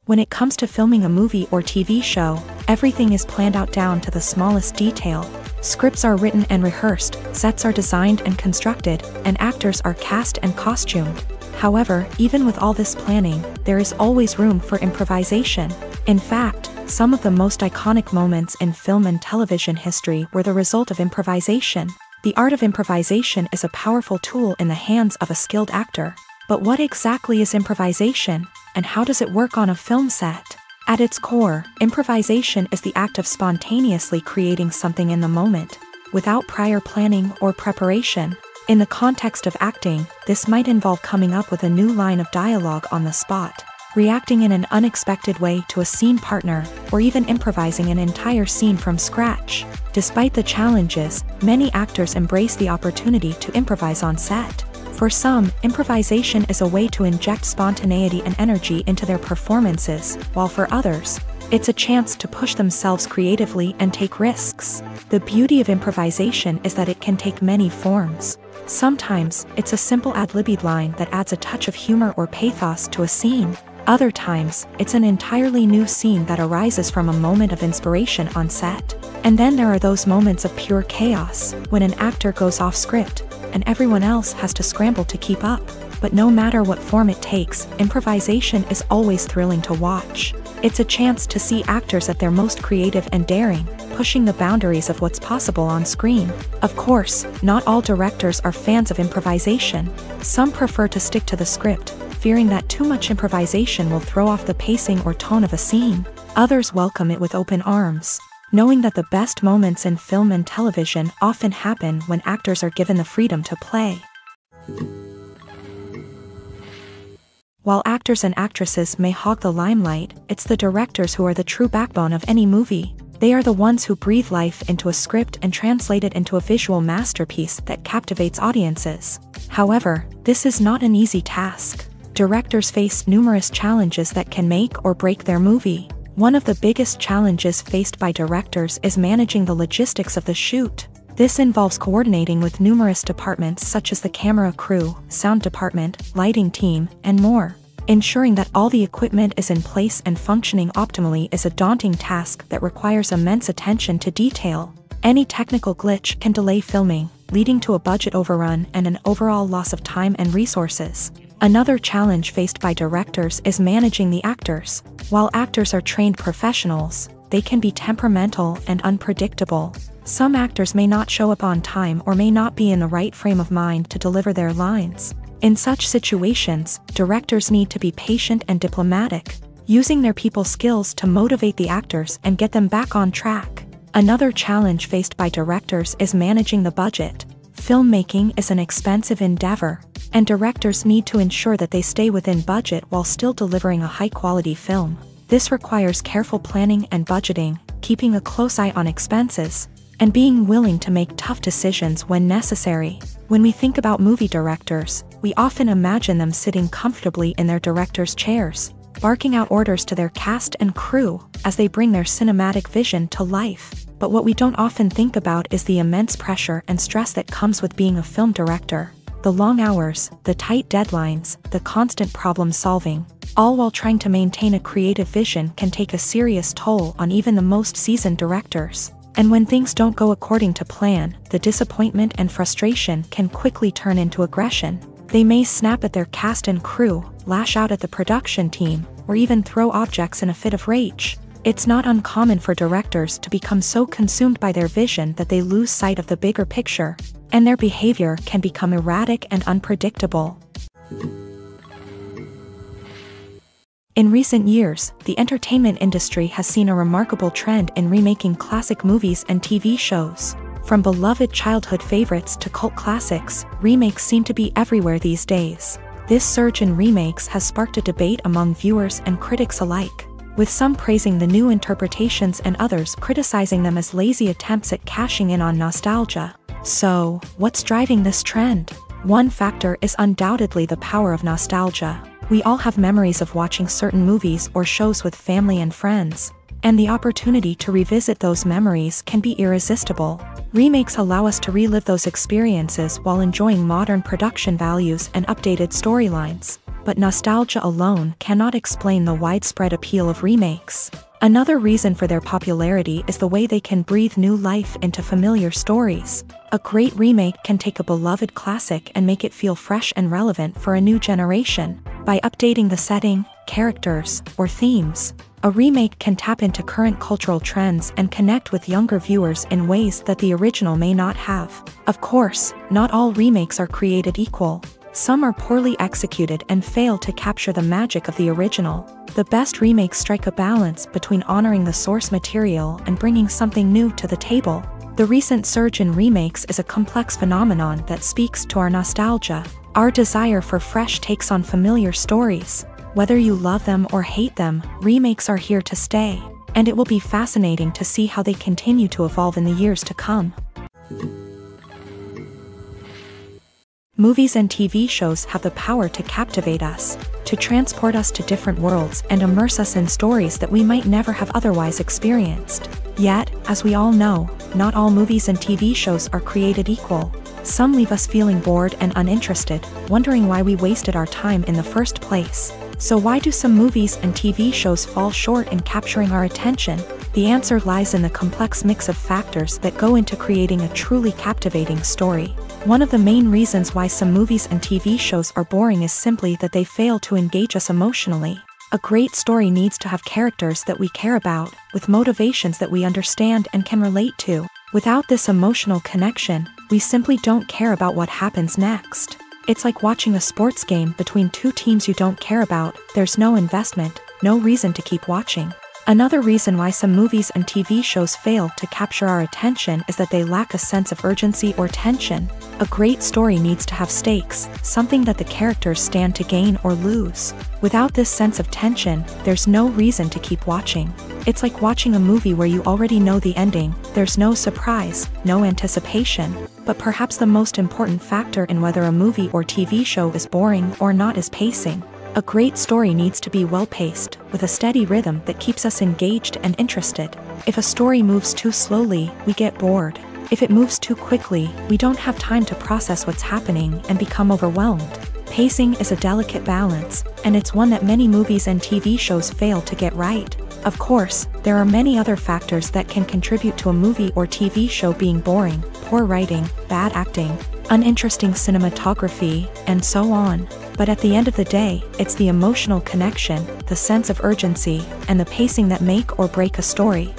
When it comes to filming a movie or TV show, everything is planned out down to the smallest detail. Scripts are written and rehearsed, sets are designed and constructed, and actors are cast and costumed. However, even with all this planning, there is always room for improvisation. In fact, some of the most iconic moments in film and television history were the result of improvisation. The art of improvisation is a powerful tool in the hands of a skilled actor. But what exactly is improvisation, and how does it work on a film set? At its core, improvisation is the act of spontaneously creating something in the moment, without prior planning or preparation. In the context of acting, this might involve coming up with a new line of dialogue on the spot, reacting in an unexpected way to a scene partner, or even improvising an entire scene from scratch. Despite the challenges, many actors embrace the opportunity to improvise on set. For some, improvisation is a way to inject spontaneity and energy into their performances, while for others, it's a chance to push themselves creatively and take risks. The beauty of improvisation is that it can take many forms. Sometimes, it's a simple ad-libbed line that adds a touch of humor or pathos to a scene. Other times, it's an entirely new scene that arises from a moment of inspiration on set. And then there are those moments of pure chaos, when an actor goes off script, and everyone else has to scramble to keep up. But no matter what form it takes, improvisation is always thrilling to watch. It's a chance to see actors at their most creative and daring, pushing the boundaries of what's possible on screen. Of course, not all directors are fans of improvisation. Some prefer to stick to the script, fearing that too much improvisation will throw off the pacing or tone of a scene. Others welcome it with open arms, knowing that the best moments in film and television often happen when actors are given the freedom to play. While actors and actresses may hog the limelight, it's the directors who are the true backbone of any movie. They are the ones who breathe life into a script and translate it into a visual masterpiece that captivates audiences. However, this is not an easy task. Directors face numerous challenges that can make or break their movie. One of the biggest challenges faced by directors is managing the logistics of the shoot. This involves coordinating with numerous departments such as the camera crew, sound department, lighting team, and more. Ensuring that all the equipment is in place and functioning optimally is a daunting task that requires immense attention to detail. Any technical glitch can delay filming, leading to a budget overrun and an overall loss of time and resources. Another challenge faced by directors is managing the actors. While actors are trained professionals, they can be temperamental and unpredictable. Some actors may not show up on time or may not be in the right frame of mind to deliver their lines. In such situations, directors need to be patient and diplomatic, using their people skills to motivate the actors and get them back on track. Another challenge faced by directors is managing the budget. Filmmaking is an expensive endeavor, and directors need to ensure that they stay within budget while still delivering a high-quality film. This requires careful planning and budgeting, keeping a close eye on expenses, and being willing to make tough decisions when necessary. When we think about movie directors, we often imagine them sitting comfortably in their director's chairs, barking out orders to their cast and crew as they bring their cinematic vision to life. But what we don't often think about is the immense pressure and stress that comes with being a film director. The long hours, the tight deadlines, the constant problem solving, all while trying to maintain a creative vision can take a serious toll on even the most seasoned directors. And when things don't go according to plan, the disappointment and frustration can quickly turn into aggression. They may snap at their cast and crew, lash out at the production team, or even throw objects in a fit of rage. It's not uncommon for directors to become so consumed by their vision that they lose sight of the bigger picture, and their behavior can become erratic and unpredictable. In recent years, the entertainment industry has seen a remarkable trend in remaking classic movies and TV shows. From beloved childhood favorites to cult classics, remakes seem to be everywhere these days. This surge in remakes has sparked a debate among viewers and critics alike, with some praising the new interpretations and others criticizing them as lazy attempts at cashing in on nostalgia. So, what's driving this trend? One factor is undoubtedly the power of nostalgia. We all have memories of watching certain movies or shows with family and friends, and the opportunity to revisit those memories can be irresistible. Remakes allow us to relive those experiences while enjoying modern production values and updated storylines. But nostalgia alone cannot explain the widespread appeal of remakes. Another reason for their popularity is the way they can breathe new life into familiar stories. A great remake can take a beloved classic and make it feel fresh and relevant for a new generation. By updating the setting, characters, or themes, a remake can tap into current cultural trends and connect with younger viewers in ways that the original may not have. Of course, not all remakes are created equal. Some are poorly executed and fail to capture the magic of the original. The best remakes strike a balance between honoring the source material and bringing something new to the table. The recent surge in remakes is a complex phenomenon that speaks to our nostalgia, our desire for fresh takes on familiar stories. Whether you love them or hate them, remakes are here to stay, and it will be fascinating to see how they continue to evolve in the years to come. Movies and TV shows have the power to captivate us, to transport us to different worlds and immerse us in stories that we might never have otherwise experienced. Yet, as we all know, not all movies and TV shows are created equal. Some leave us feeling bored and uninterested, wondering why we wasted our time in the first place. So why do some movies and TV shows fall short in capturing our attention? The answer lies in the complex mix of factors that go into creating a truly captivating story. One of the main reasons why some movies and TV shows are boring is simply that they fail to engage us emotionally. A great story needs to have characters that we care about, with motivations that we understand and can relate to. Without this emotional connection, we simply don't care about what happens next. It's like watching a sports game between two teams you don't care about. There's no investment, no reason to keep watching. Another reason why some movies and TV shows fail to capture our attention is that they lack a sense of urgency or tension. A great story needs to have stakes, something that the characters stand to gain or lose. Without this sense of tension, there's no reason to keep watching. It's like watching a movie where you already know the ending. There's no surprise, no anticipation. But perhaps the most important factor in whether a movie or TV show is boring or not is pacing. A great story needs to be well-paced, with a steady rhythm that keeps us engaged and interested. If a story moves too slowly, we get bored. If it moves too quickly, we don't have time to process what's happening and become overwhelmed. Pacing is a delicate balance, and it's one that many movies and TV shows fail to get right. Of course, there are many other factors that can contribute to a movie or TV show being boring: poor writing, bad acting, uninteresting cinematography, and so on. But at the end of the day, it's the emotional connection, the sense of urgency, and the pacing that make or break a story.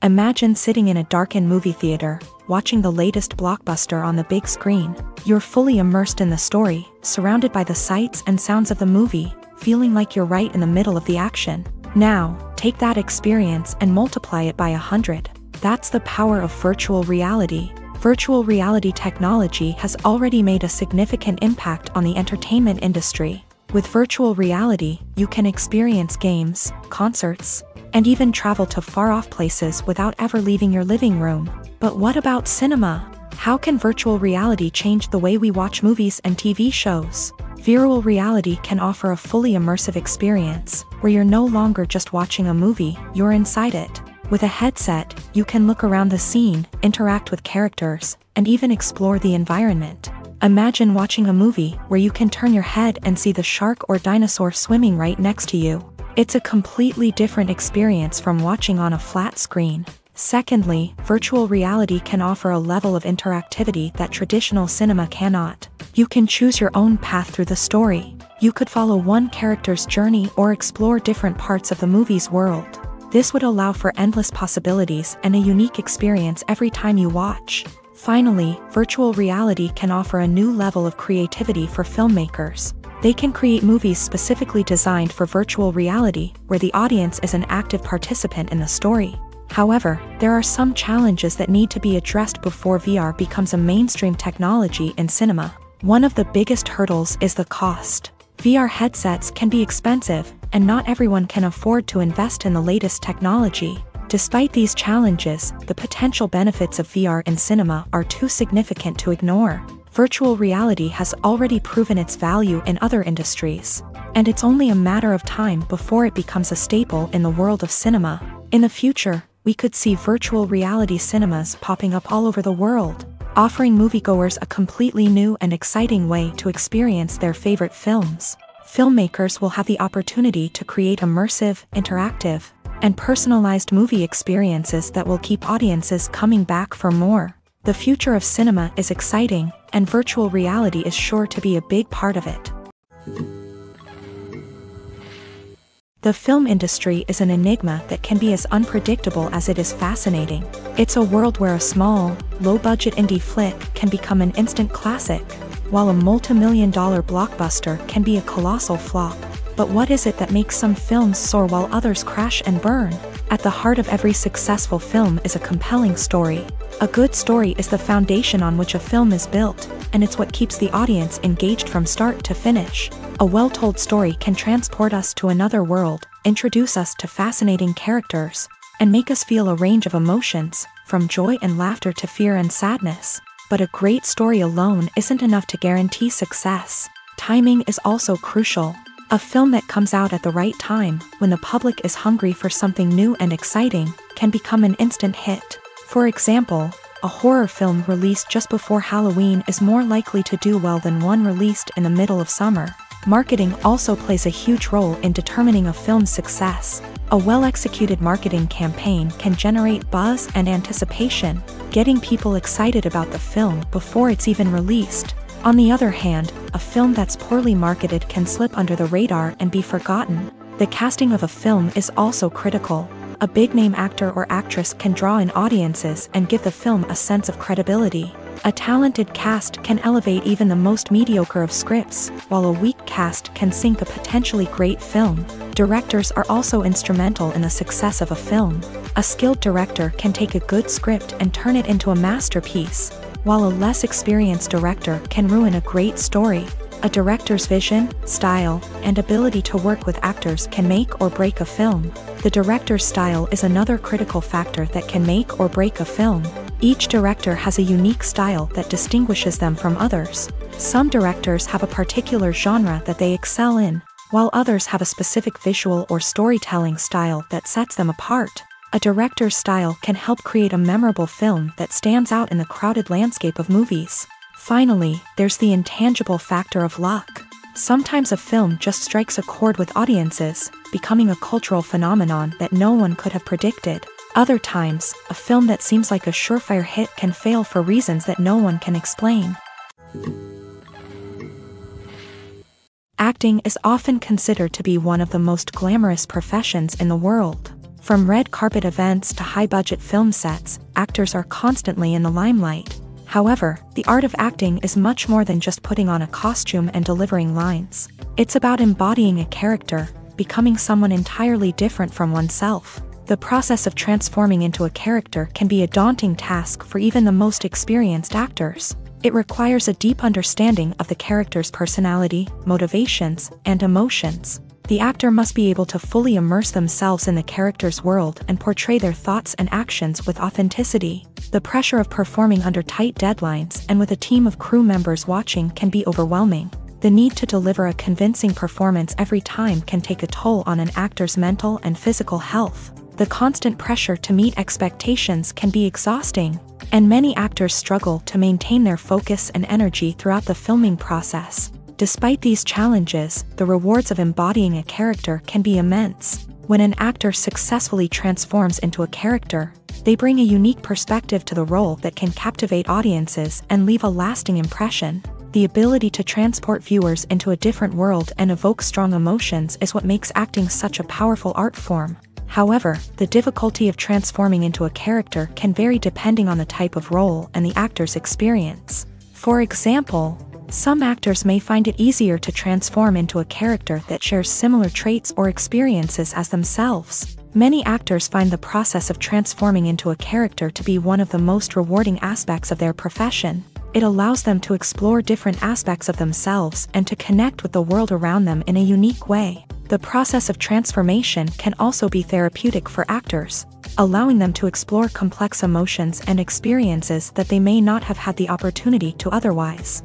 Imagine sitting in a darkened movie theater, watching the latest blockbuster on the big screen. You're fully immersed in the story, surrounded by the sights and sounds of the movie, feeling like you're right in the middle of the action. Now, take that experience and multiply it by 100. That's the power of virtual reality. Virtual reality technology has already made a significant impact on the entertainment industry. With virtual reality, you can experience games, concerts, and even travel to far-off places without ever leaving your living room. But what about cinema? How can virtual reality change the way we watch movies and TV shows? Virtual reality can offer a fully immersive experience, where you're no longer just watching a movie, you're inside it. With a headset, you can look around the scene, interact with characters, and even explore the environment. Imagine watching a movie where you can turn your head and see the shark or dinosaur swimming right next to you. It's a completely different experience from watching on a flat screen. Secondly, virtual reality can offer a level of interactivity that traditional cinema cannot. You can choose your own path through the story. You could follow one character's journey or explore different parts of the movie's world. This would allow for endless possibilities and a unique experience every time you watch. Finally, virtual reality can offer a new level of creativity for filmmakers. They can create movies specifically designed for virtual reality, where the audience is an active participant in the story. However, there are some challenges that need to be addressed before VR becomes a mainstream technology in cinema. One of the biggest hurdles is the cost. VR headsets can be expensive, and not everyone can afford to invest in the latest technology. Despite these challenges, the potential benefits of VR in cinema are too significant to ignore. Virtual reality has already proven its value in other industries, and it's only a matter of time before it becomes a staple in the world of cinema. In the future, we could see virtual reality cinemas popping up all over the world, offering moviegoers a completely new and exciting way to experience their favorite films. Filmmakers will have the opportunity to create immersive, interactive, and personalized movie experiences that will keep audiences coming back for more. The future of cinema is exciting, and virtual reality is sure to be a big part of it. The film industry is an enigma that can be as unpredictable as it is fascinating. It's a world where a small, low-budget indie flick can become an instant classic, while a multi-million-dollar blockbuster can be a colossal flop. But what is it that makes some films soar while others crash and burn? At the heart of every successful film is a compelling story. A good story is the foundation on which a film is built, and it's what keeps the audience engaged from start to finish. A well-told story can transport us to another world, introduce us to fascinating characters, and make us feel a range of emotions, from joy and laughter to fear and sadness. But a great story alone isn't enough to guarantee success. Timing is also crucial. A film that comes out at the right time, when the public is hungry for something new and exciting, can become an instant hit. For example, a horror film released just before Halloween is more likely to do well than one released in the middle of summer. Marketing also plays a huge role in determining a film's success. A well-executed marketing campaign can generate buzz and anticipation, getting people excited about the film before it's even released. On the other hand, a film that's poorly marketed can slip under the radar and be forgotten. The casting of a film is also critical. A big-name actor or actress can draw in audiences and give the film a sense of credibility. A talented cast can elevate even the most mediocre of scripts, while a weak cast can sink a potentially great film. Directors are also instrumental in the success of a film. A skilled director can take a good script and turn it into a masterpiece, while a less experienced director can ruin a great story. A director's vision, style, and ability to work with actors can make or break a film. The director's style is another critical factor that can make or break a film. Each director has a unique style that distinguishes them from others. Some directors have a particular genre that they excel in, while others have a specific visual or storytelling style that sets them apart. A director's style can help create a memorable film that stands out in the crowded landscape of movies. Finally, there's the intangible factor of luck. Sometimes a film just strikes a chord with audiences, becoming a cultural phenomenon that no one could have predicted. Other times, a film that seems like a surefire hit can fail for reasons that no one can explain. Acting is often considered to be one of the most glamorous professions in the world. From red carpet events to high-budget film sets, actors are constantly in the limelight. However, the art of acting is much more than just putting on a costume and delivering lines. It's about embodying a character, becoming someone entirely different from oneself. The process of transforming into a character can be a daunting task for even the most experienced actors. It requires a deep understanding of the character's personality, motivations, and emotions. The actor must be able to fully immerse themselves in the character's world and portray their thoughts and actions with authenticity. The pressure of performing under tight deadlines and with a team of crew members watching can be overwhelming. The need to deliver a convincing performance every time can take a toll on an actor's mental and physical health. The constant pressure to meet expectations can be exhausting, and many actors struggle to maintain their focus and energy throughout the filming process. Despite these challenges, the rewards of embodying a character can be immense. When an actor successfully transforms into a character, they bring a unique perspective to the role that can captivate audiences and leave a lasting impression. The ability to transport viewers into a different world and evoke strong emotions is what makes acting such a powerful art form. However, the difficulty of transforming into a character can vary depending on the type of role and the actor's experience. For example, some actors may find it easier to transform into a character that shares similar traits or experiences as themselves. Many actors find the process of transforming into a character to be one of the most rewarding aspects of their profession. It allows them to explore different aspects of themselves and to connect with the world around them in a unique way. The process of transformation can also be therapeutic for actors, allowing them to explore complex emotions and experiences that they may not have had the opportunity to otherwise.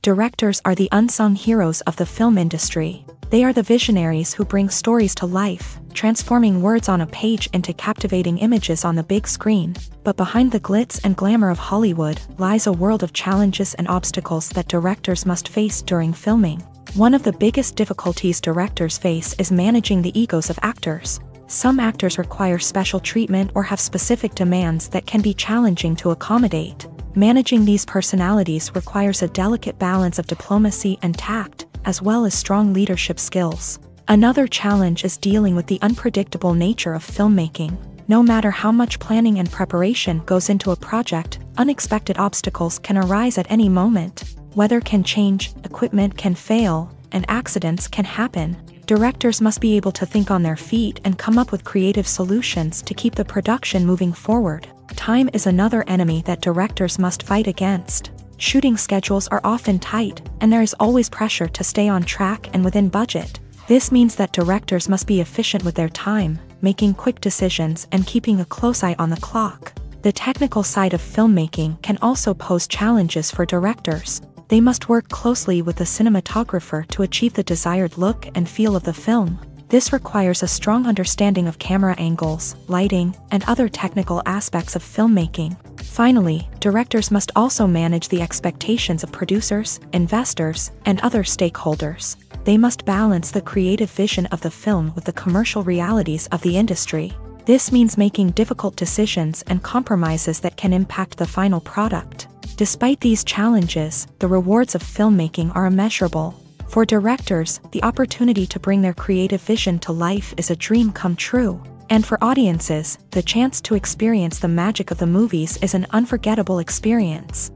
Directors are the unsung heroes of the film industry. They are the visionaries who bring stories to life, transforming words on a page into captivating images on the big screen. But behind the glitz and glamour of Hollywood lies a world of challenges and obstacles that directors must face during filming. One of the biggest difficulties directors face is managing the egos of actors. Some actors require special treatment or have specific demands that can be challenging to accommodate. Managing these personalities requires a delicate balance of diplomacy and tact, as well as strong leadership skills. Another challenge is dealing with the unpredictable nature of filmmaking. No matter how much planning and preparation goes into a project, unexpected obstacles can arise at any moment. Weather can change, equipment can fail, and accidents can happen. Directors must be able to think on their feet and come up with creative solutions to keep the production moving forward. Time is another enemy that directors must fight against. Shooting schedules are often tight, and there is always pressure to stay on track and within budget. This means that directors must be efficient with their time, making quick decisions and keeping a close eye on the clock. The technical side of filmmaking can also pose challenges for directors. They must work closely with the cinematographer to achieve the desired look and feel of the film. This requires a strong understanding of camera angles, lighting, and other technical aspects of filmmaking. Finally, directors must also manage the expectations of producers, investors, and other stakeholders. They must balance the creative vision of the film with the commercial realities of the industry. This means making difficult decisions and compromises that can impact the final product. Despite these challenges, the rewards of filmmaking are immeasurable. For directors, the opportunity to bring their creative vision to life is a dream come true. And for audiences, the chance to experience the magic of the movies is an unforgettable experience.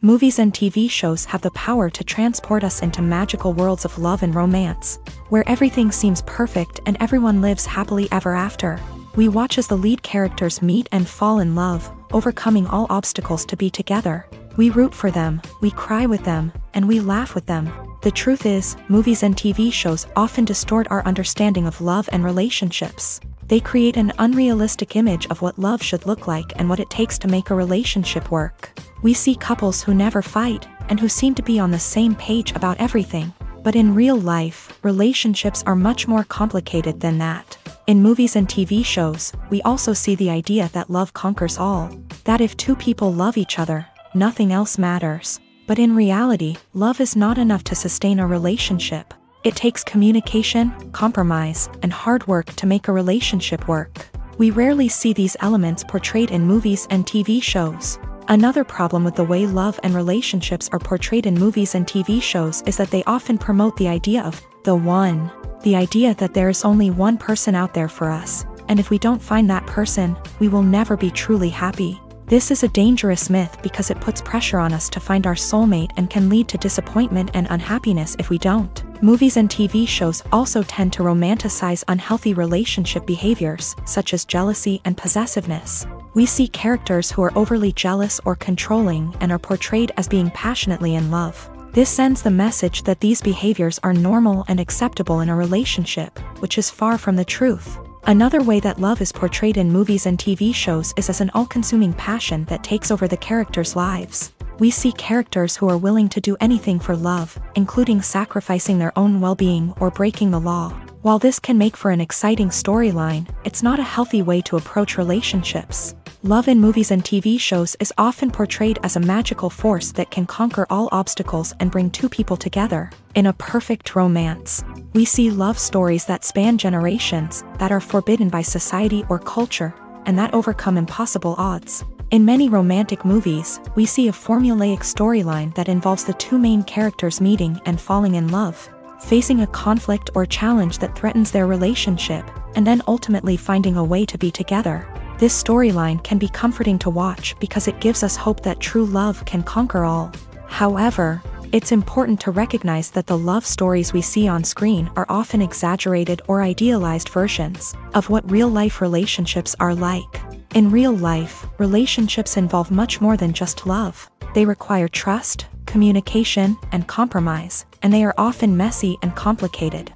Movies and TV shows have the power to transport us into magical worlds of love and romance, where everything seems perfect and everyone lives happily ever after. We watch as the lead characters meet and fall in love, overcoming all obstacles to be together. We root for them, we cry with them, and we laugh with them. The truth is, movies and TV shows often distort our understanding of love and relationships. They create an unrealistic image of what love should look like and what it takes to make a relationship work. We see couples who never fight, and who seem to be on the same page about everything. But in real life, relationships are much more complicated than that. In movies and TV shows, we also see the idea that love conquers all. That if two people love each other, nothing else matters. But in reality, love is not enough to sustain a relationship. It takes communication, compromise, and hard work to make a relationship work. We rarely see these elements portrayed in movies and TV shows. Another problem with the way love and relationships are portrayed in movies and TV shows is that they often promote the idea of the one. The idea that there is only one person out there for us, and if we don't find that person, we will never be truly happy. This is a dangerous myth because it puts pressure on us to find our soulmate and can lead to disappointment and unhappiness if we don't. Movies and TV shows also tend to romanticize unhealthy relationship behaviors, such as jealousy and possessiveness. We see characters who are overly jealous or controlling and are portrayed as being passionately in love. This sends the message that these behaviors are normal and acceptable in a relationship, which is far from the truth. Another way that love is portrayed in movies and TV shows is as an all-consuming passion that takes over the characters' lives. We see characters who are willing to do anything for love, including sacrificing their own well-being or breaking the law. While this can make for an exciting storyline, it's not a healthy way to approach relationships. Love in movies and TV shows is often portrayed as a magical force that can conquer all obstacles and bring two people together. In a perfect romance, we see love stories that span generations, that are forbidden by society or culture, and that overcome impossible odds. In many romantic movies, we see a formulaic storyline that involves the two main characters meeting and falling in love, facing a conflict or challenge that threatens their relationship, and then ultimately finding a way to be together. This storyline can be comforting to watch because it gives us hope that true love can conquer all. However, it's important to recognize that the love stories we see on screen are often exaggerated or idealized versions of what real-life relationships are like. In real life, relationships involve much more than just love. They require trust, communication, and compromise, and they are often messy and complicated.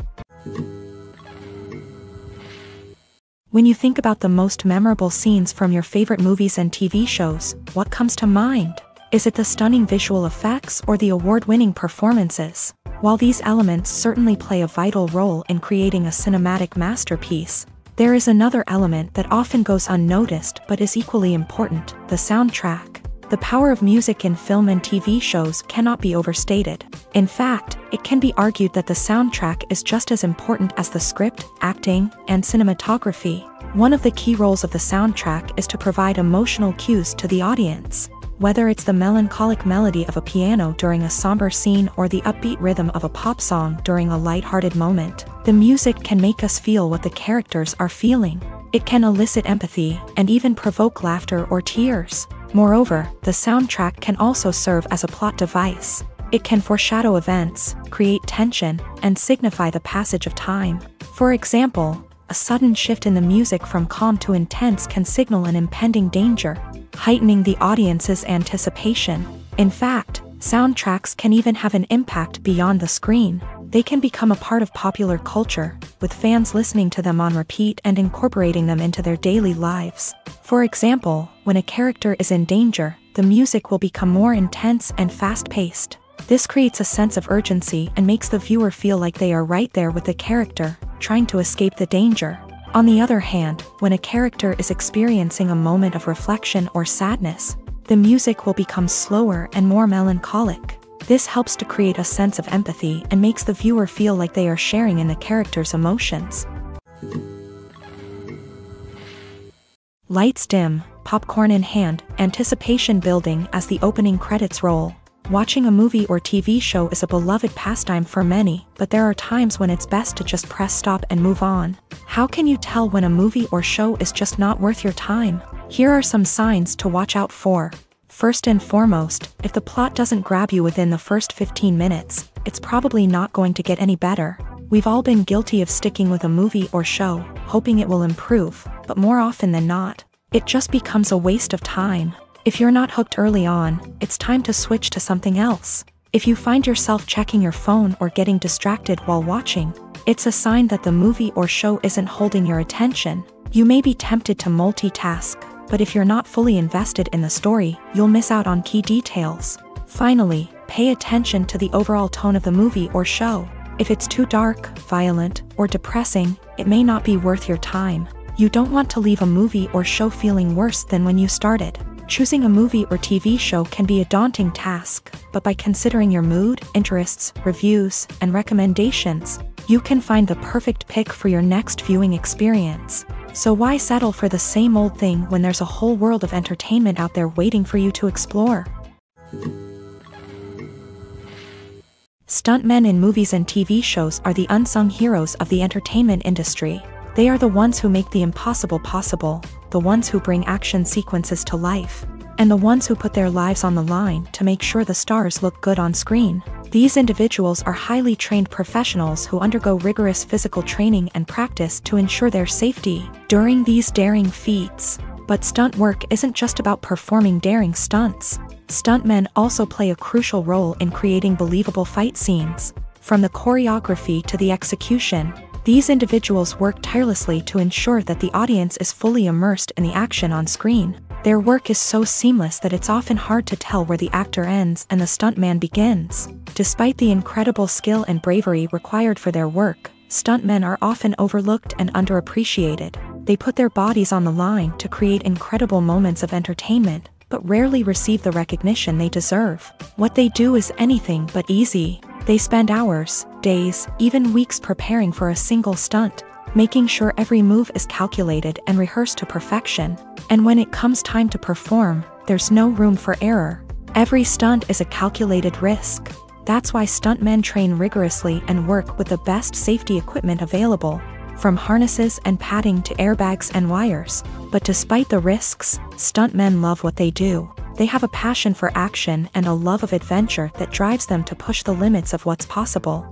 When you think about the most memorable scenes from your favorite movies and TV shows, what comes to mind? Is it the stunning visual effects or the award-winning performances? While these elements certainly play a vital role in creating a cinematic masterpiece, there is another element that often goes unnoticed but is equally important: the soundtrack. The power of music in film and TV shows cannot be overstated. In fact, it can be argued that the soundtrack is just as important as the script, acting, and cinematography. One of the key roles of the soundtrack is to provide emotional cues to the audience. Whether it's the melancholic melody of a piano during a somber scene or the upbeat rhythm of a pop song during a lighthearted moment, the music can make us feel what the characters are feeling. It can elicit empathy and even provoke laughter or tears. Moreover, the soundtrack can also serve as a plot device. It can foreshadow events, create tension, and signify the passage of time. For example, a sudden shift in the music from calm to intense can signal an impending danger, heightening the audience's anticipation. In fact, soundtracks can even have an impact beyond the screen. They can become a part of popular culture, with fans listening to them on repeat and incorporating them into their daily lives. For example, when a character is in danger, the music will become more intense and fast-paced. This creates a sense of urgency and makes the viewer feel like they are right there with the character, trying to escape the danger. On the other hand, when a character is experiencing a moment of reflection or sadness, the music will become slower and more melancholic. This helps to create a sense of empathy and makes the viewer feel like they are sharing in the character's emotions. Lights dim, popcorn in hand, anticipation building as the opening credits roll. Watching a movie or TV show is a beloved pastime for many, but there are times when it's best to just press stop and move on. How can you tell when a movie or show is just not worth your time? Here are some signs to watch out for. First and foremost, if the plot doesn't grab you within the first 15 minutes, it's probably not going to get any better. We've all been guilty of sticking with a movie or show, hoping it will improve, but more often than not, it just becomes a waste of time. If you're not hooked early on, it's time to switch to something else. If you find yourself checking your phone or getting distracted while watching, it's a sign that the movie or show isn't holding your attention. You may be tempted to multitask, but if you're not fully invested in the story, you'll miss out on key details. Finally, pay attention to the overall tone of the movie or show. If it's too dark, violent, or depressing, it may not be worth your time. You don't want to leave a movie or show feeling worse than when you started. Choosing a movie or TV show can be a daunting task, but by considering your mood, interests, reviews, and recommendations, you can find the perfect pick for your next viewing experience. So why settle for the same old thing when there's a whole world of entertainment out there waiting for you to explore? Stuntmen in movies and TV shows are the unsung heroes of the entertainment industry. They are the ones who make the impossible possible, the ones who bring action sequences to life, and the ones who put their lives on the line to make sure the stars look good on screen. These individuals are highly trained professionals who undergo rigorous physical training and practice to ensure their safety during these daring feats. But stunt work isn't just about performing daring stunts. Stuntmen also play a crucial role in creating believable fight scenes. From the choreography to the execution, these individuals work tirelessly to ensure that the audience is fully immersed in the action on screen. Their work is so seamless that it's often hard to tell where the actor ends and the stuntman begins. Despite the incredible skill and bravery required for their work, stuntmen are often overlooked and underappreciated. They put their bodies on the line to create incredible moments of entertainment, but rarely receive the recognition they deserve. What they do is anything but easy. They spend hours, days, even weeks preparing for a single stunt, making sure every move is calculated and rehearsed to perfection. And when it comes time to perform, there's no room for error. Every stunt is a calculated risk. That's why stuntmen train rigorously and work with the best safety equipment available, from harnesses and padding to airbags and wires. But despite the risks, stuntmen love what they do. They have a passion for action and a love of adventure that drives them to push the limits of what's possible.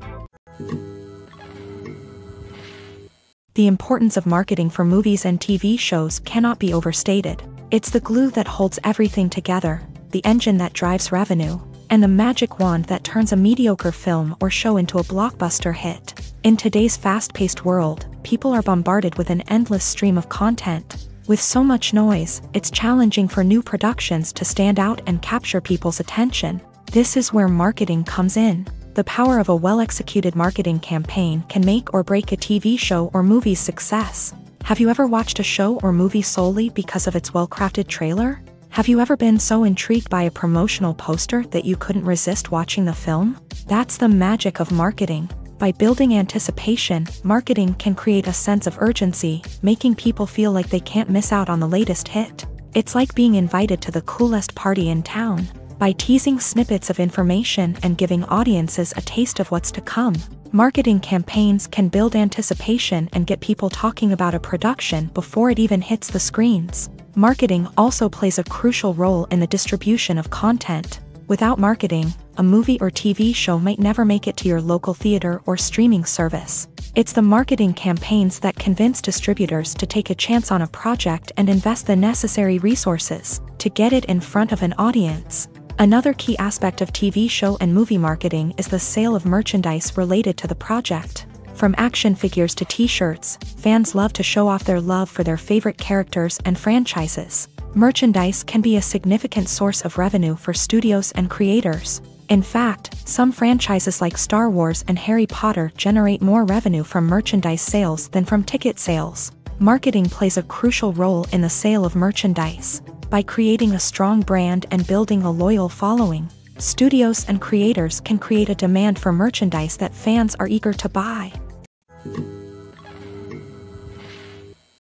The importance of marketing for movies and TV shows cannot be overstated. It's the glue that holds everything together, the engine that drives revenue, and the magic wand that turns a mediocre film or show into a blockbuster hit. In today's fast-paced world, people are bombarded with an endless stream of content. With so much noise, it's challenging for new productions to stand out and capture people's attention. This is where marketing comes in. The power of a well-executed marketing campaign can make or break a TV show or movie's success. Have you ever watched a show or movie solely because of its well-crafted trailer? Have you ever been so intrigued by a promotional poster that you couldn't resist watching the film? That's the magic of marketing. By building anticipation, marketing can create a sense of urgency, making people feel like they can't miss out on the latest hit. It's like being invited to the coolest party in town. By teasing snippets of information and giving audiences a taste of what's to come, marketing campaigns can build anticipation and get people talking about a production before it even hits the screens. Marketing also plays a crucial role in the distribution of content. Without marketing, a movie or TV show might never make it to your local theater or streaming service. It's the marketing campaigns that convince distributors to take a chance on a project and invest the necessary resources to get it in front of an audience. Another key aspect of TV show and movie marketing is the sale of merchandise related to the project. From action figures to t-shirts, fans love to show off their love for their favorite characters and franchises. Merchandise can be a significant source of revenue for studios and creators. In fact, some franchises like Star Wars and Harry Potter generate more revenue from merchandise sales than from ticket sales. Marketing plays a crucial role in the sale of merchandise. By creating a strong brand and building a loyal following, studios and creators can create a demand for merchandise that fans are eager to buy.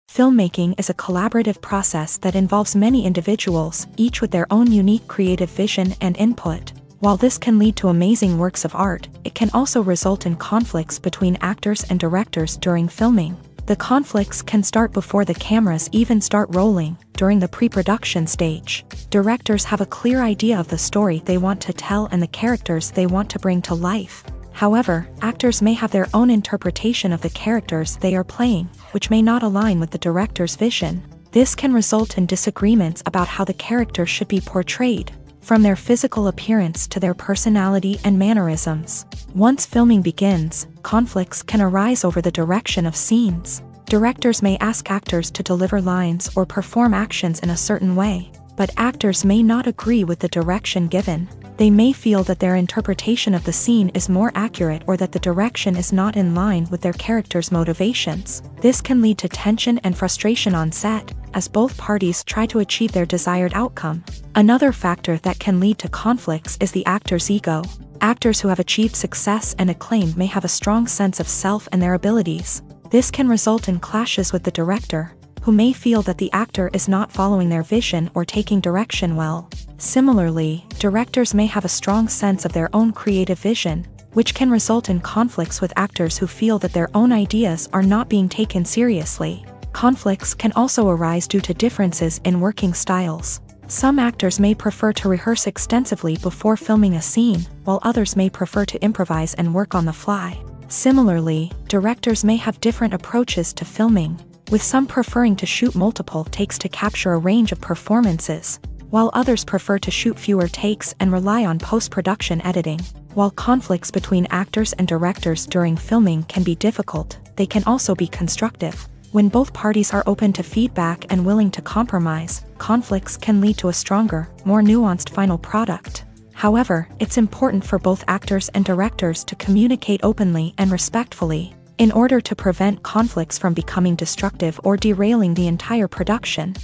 Filmmaking is a collaborative process that involves many individuals, each with their own unique creative vision and input. While this can lead to amazing works of art, it can also result in conflicts between actors and directors during filming. The conflicts can start before the cameras even start rolling, during the pre-production stage. Directors have a clear idea of the story they want to tell and the characters they want to bring to life. However, actors may have their own interpretation of the characters they are playing, which may not align with the director's vision. This can result in disagreements about how the character should be portrayed, from their physical appearance to their personality and mannerisms. Once filming begins, conflicts can arise over the direction of scenes. Directors may ask actors to deliver lines or perform actions in a certain way, but actors may not agree with the direction given. They may feel that their interpretation of the scene is more accurate or that the direction is not in line with their character's motivations. This can lead to tension and frustration on set, as both parties try to achieve their desired outcome. Another factor that can lead to conflicts is the actor's ego. Actors who have achieved success and acclaim may have a strong sense of self and their abilities. This can result in clashes with the director, who may feel that the actor is not following their vision or taking direction well. Similarly, directors may have a strong sense of their own creative vision, which can result in conflicts with actors who feel that their own ideas are not being taken seriously. Conflicts can also arise due to differences in working styles. Some actors may prefer to rehearse extensively before filming a scene, while others may prefer to improvise and work on the fly. Similarly, directors may have different approaches to filming, with some preferring to shoot multiple takes to capture a range of performances, while others prefer to shoot fewer takes and rely on post-production editing. While conflicts between actors and directors during filming can be difficult, they can also be constructive. When both parties are open to feedback and willing to compromise, conflicts can lead to a stronger, more nuanced final product. However, it's important for both actors and directors to communicate openly and respectfully, in order to prevent conflicts from becoming destructive or derailing the entire production.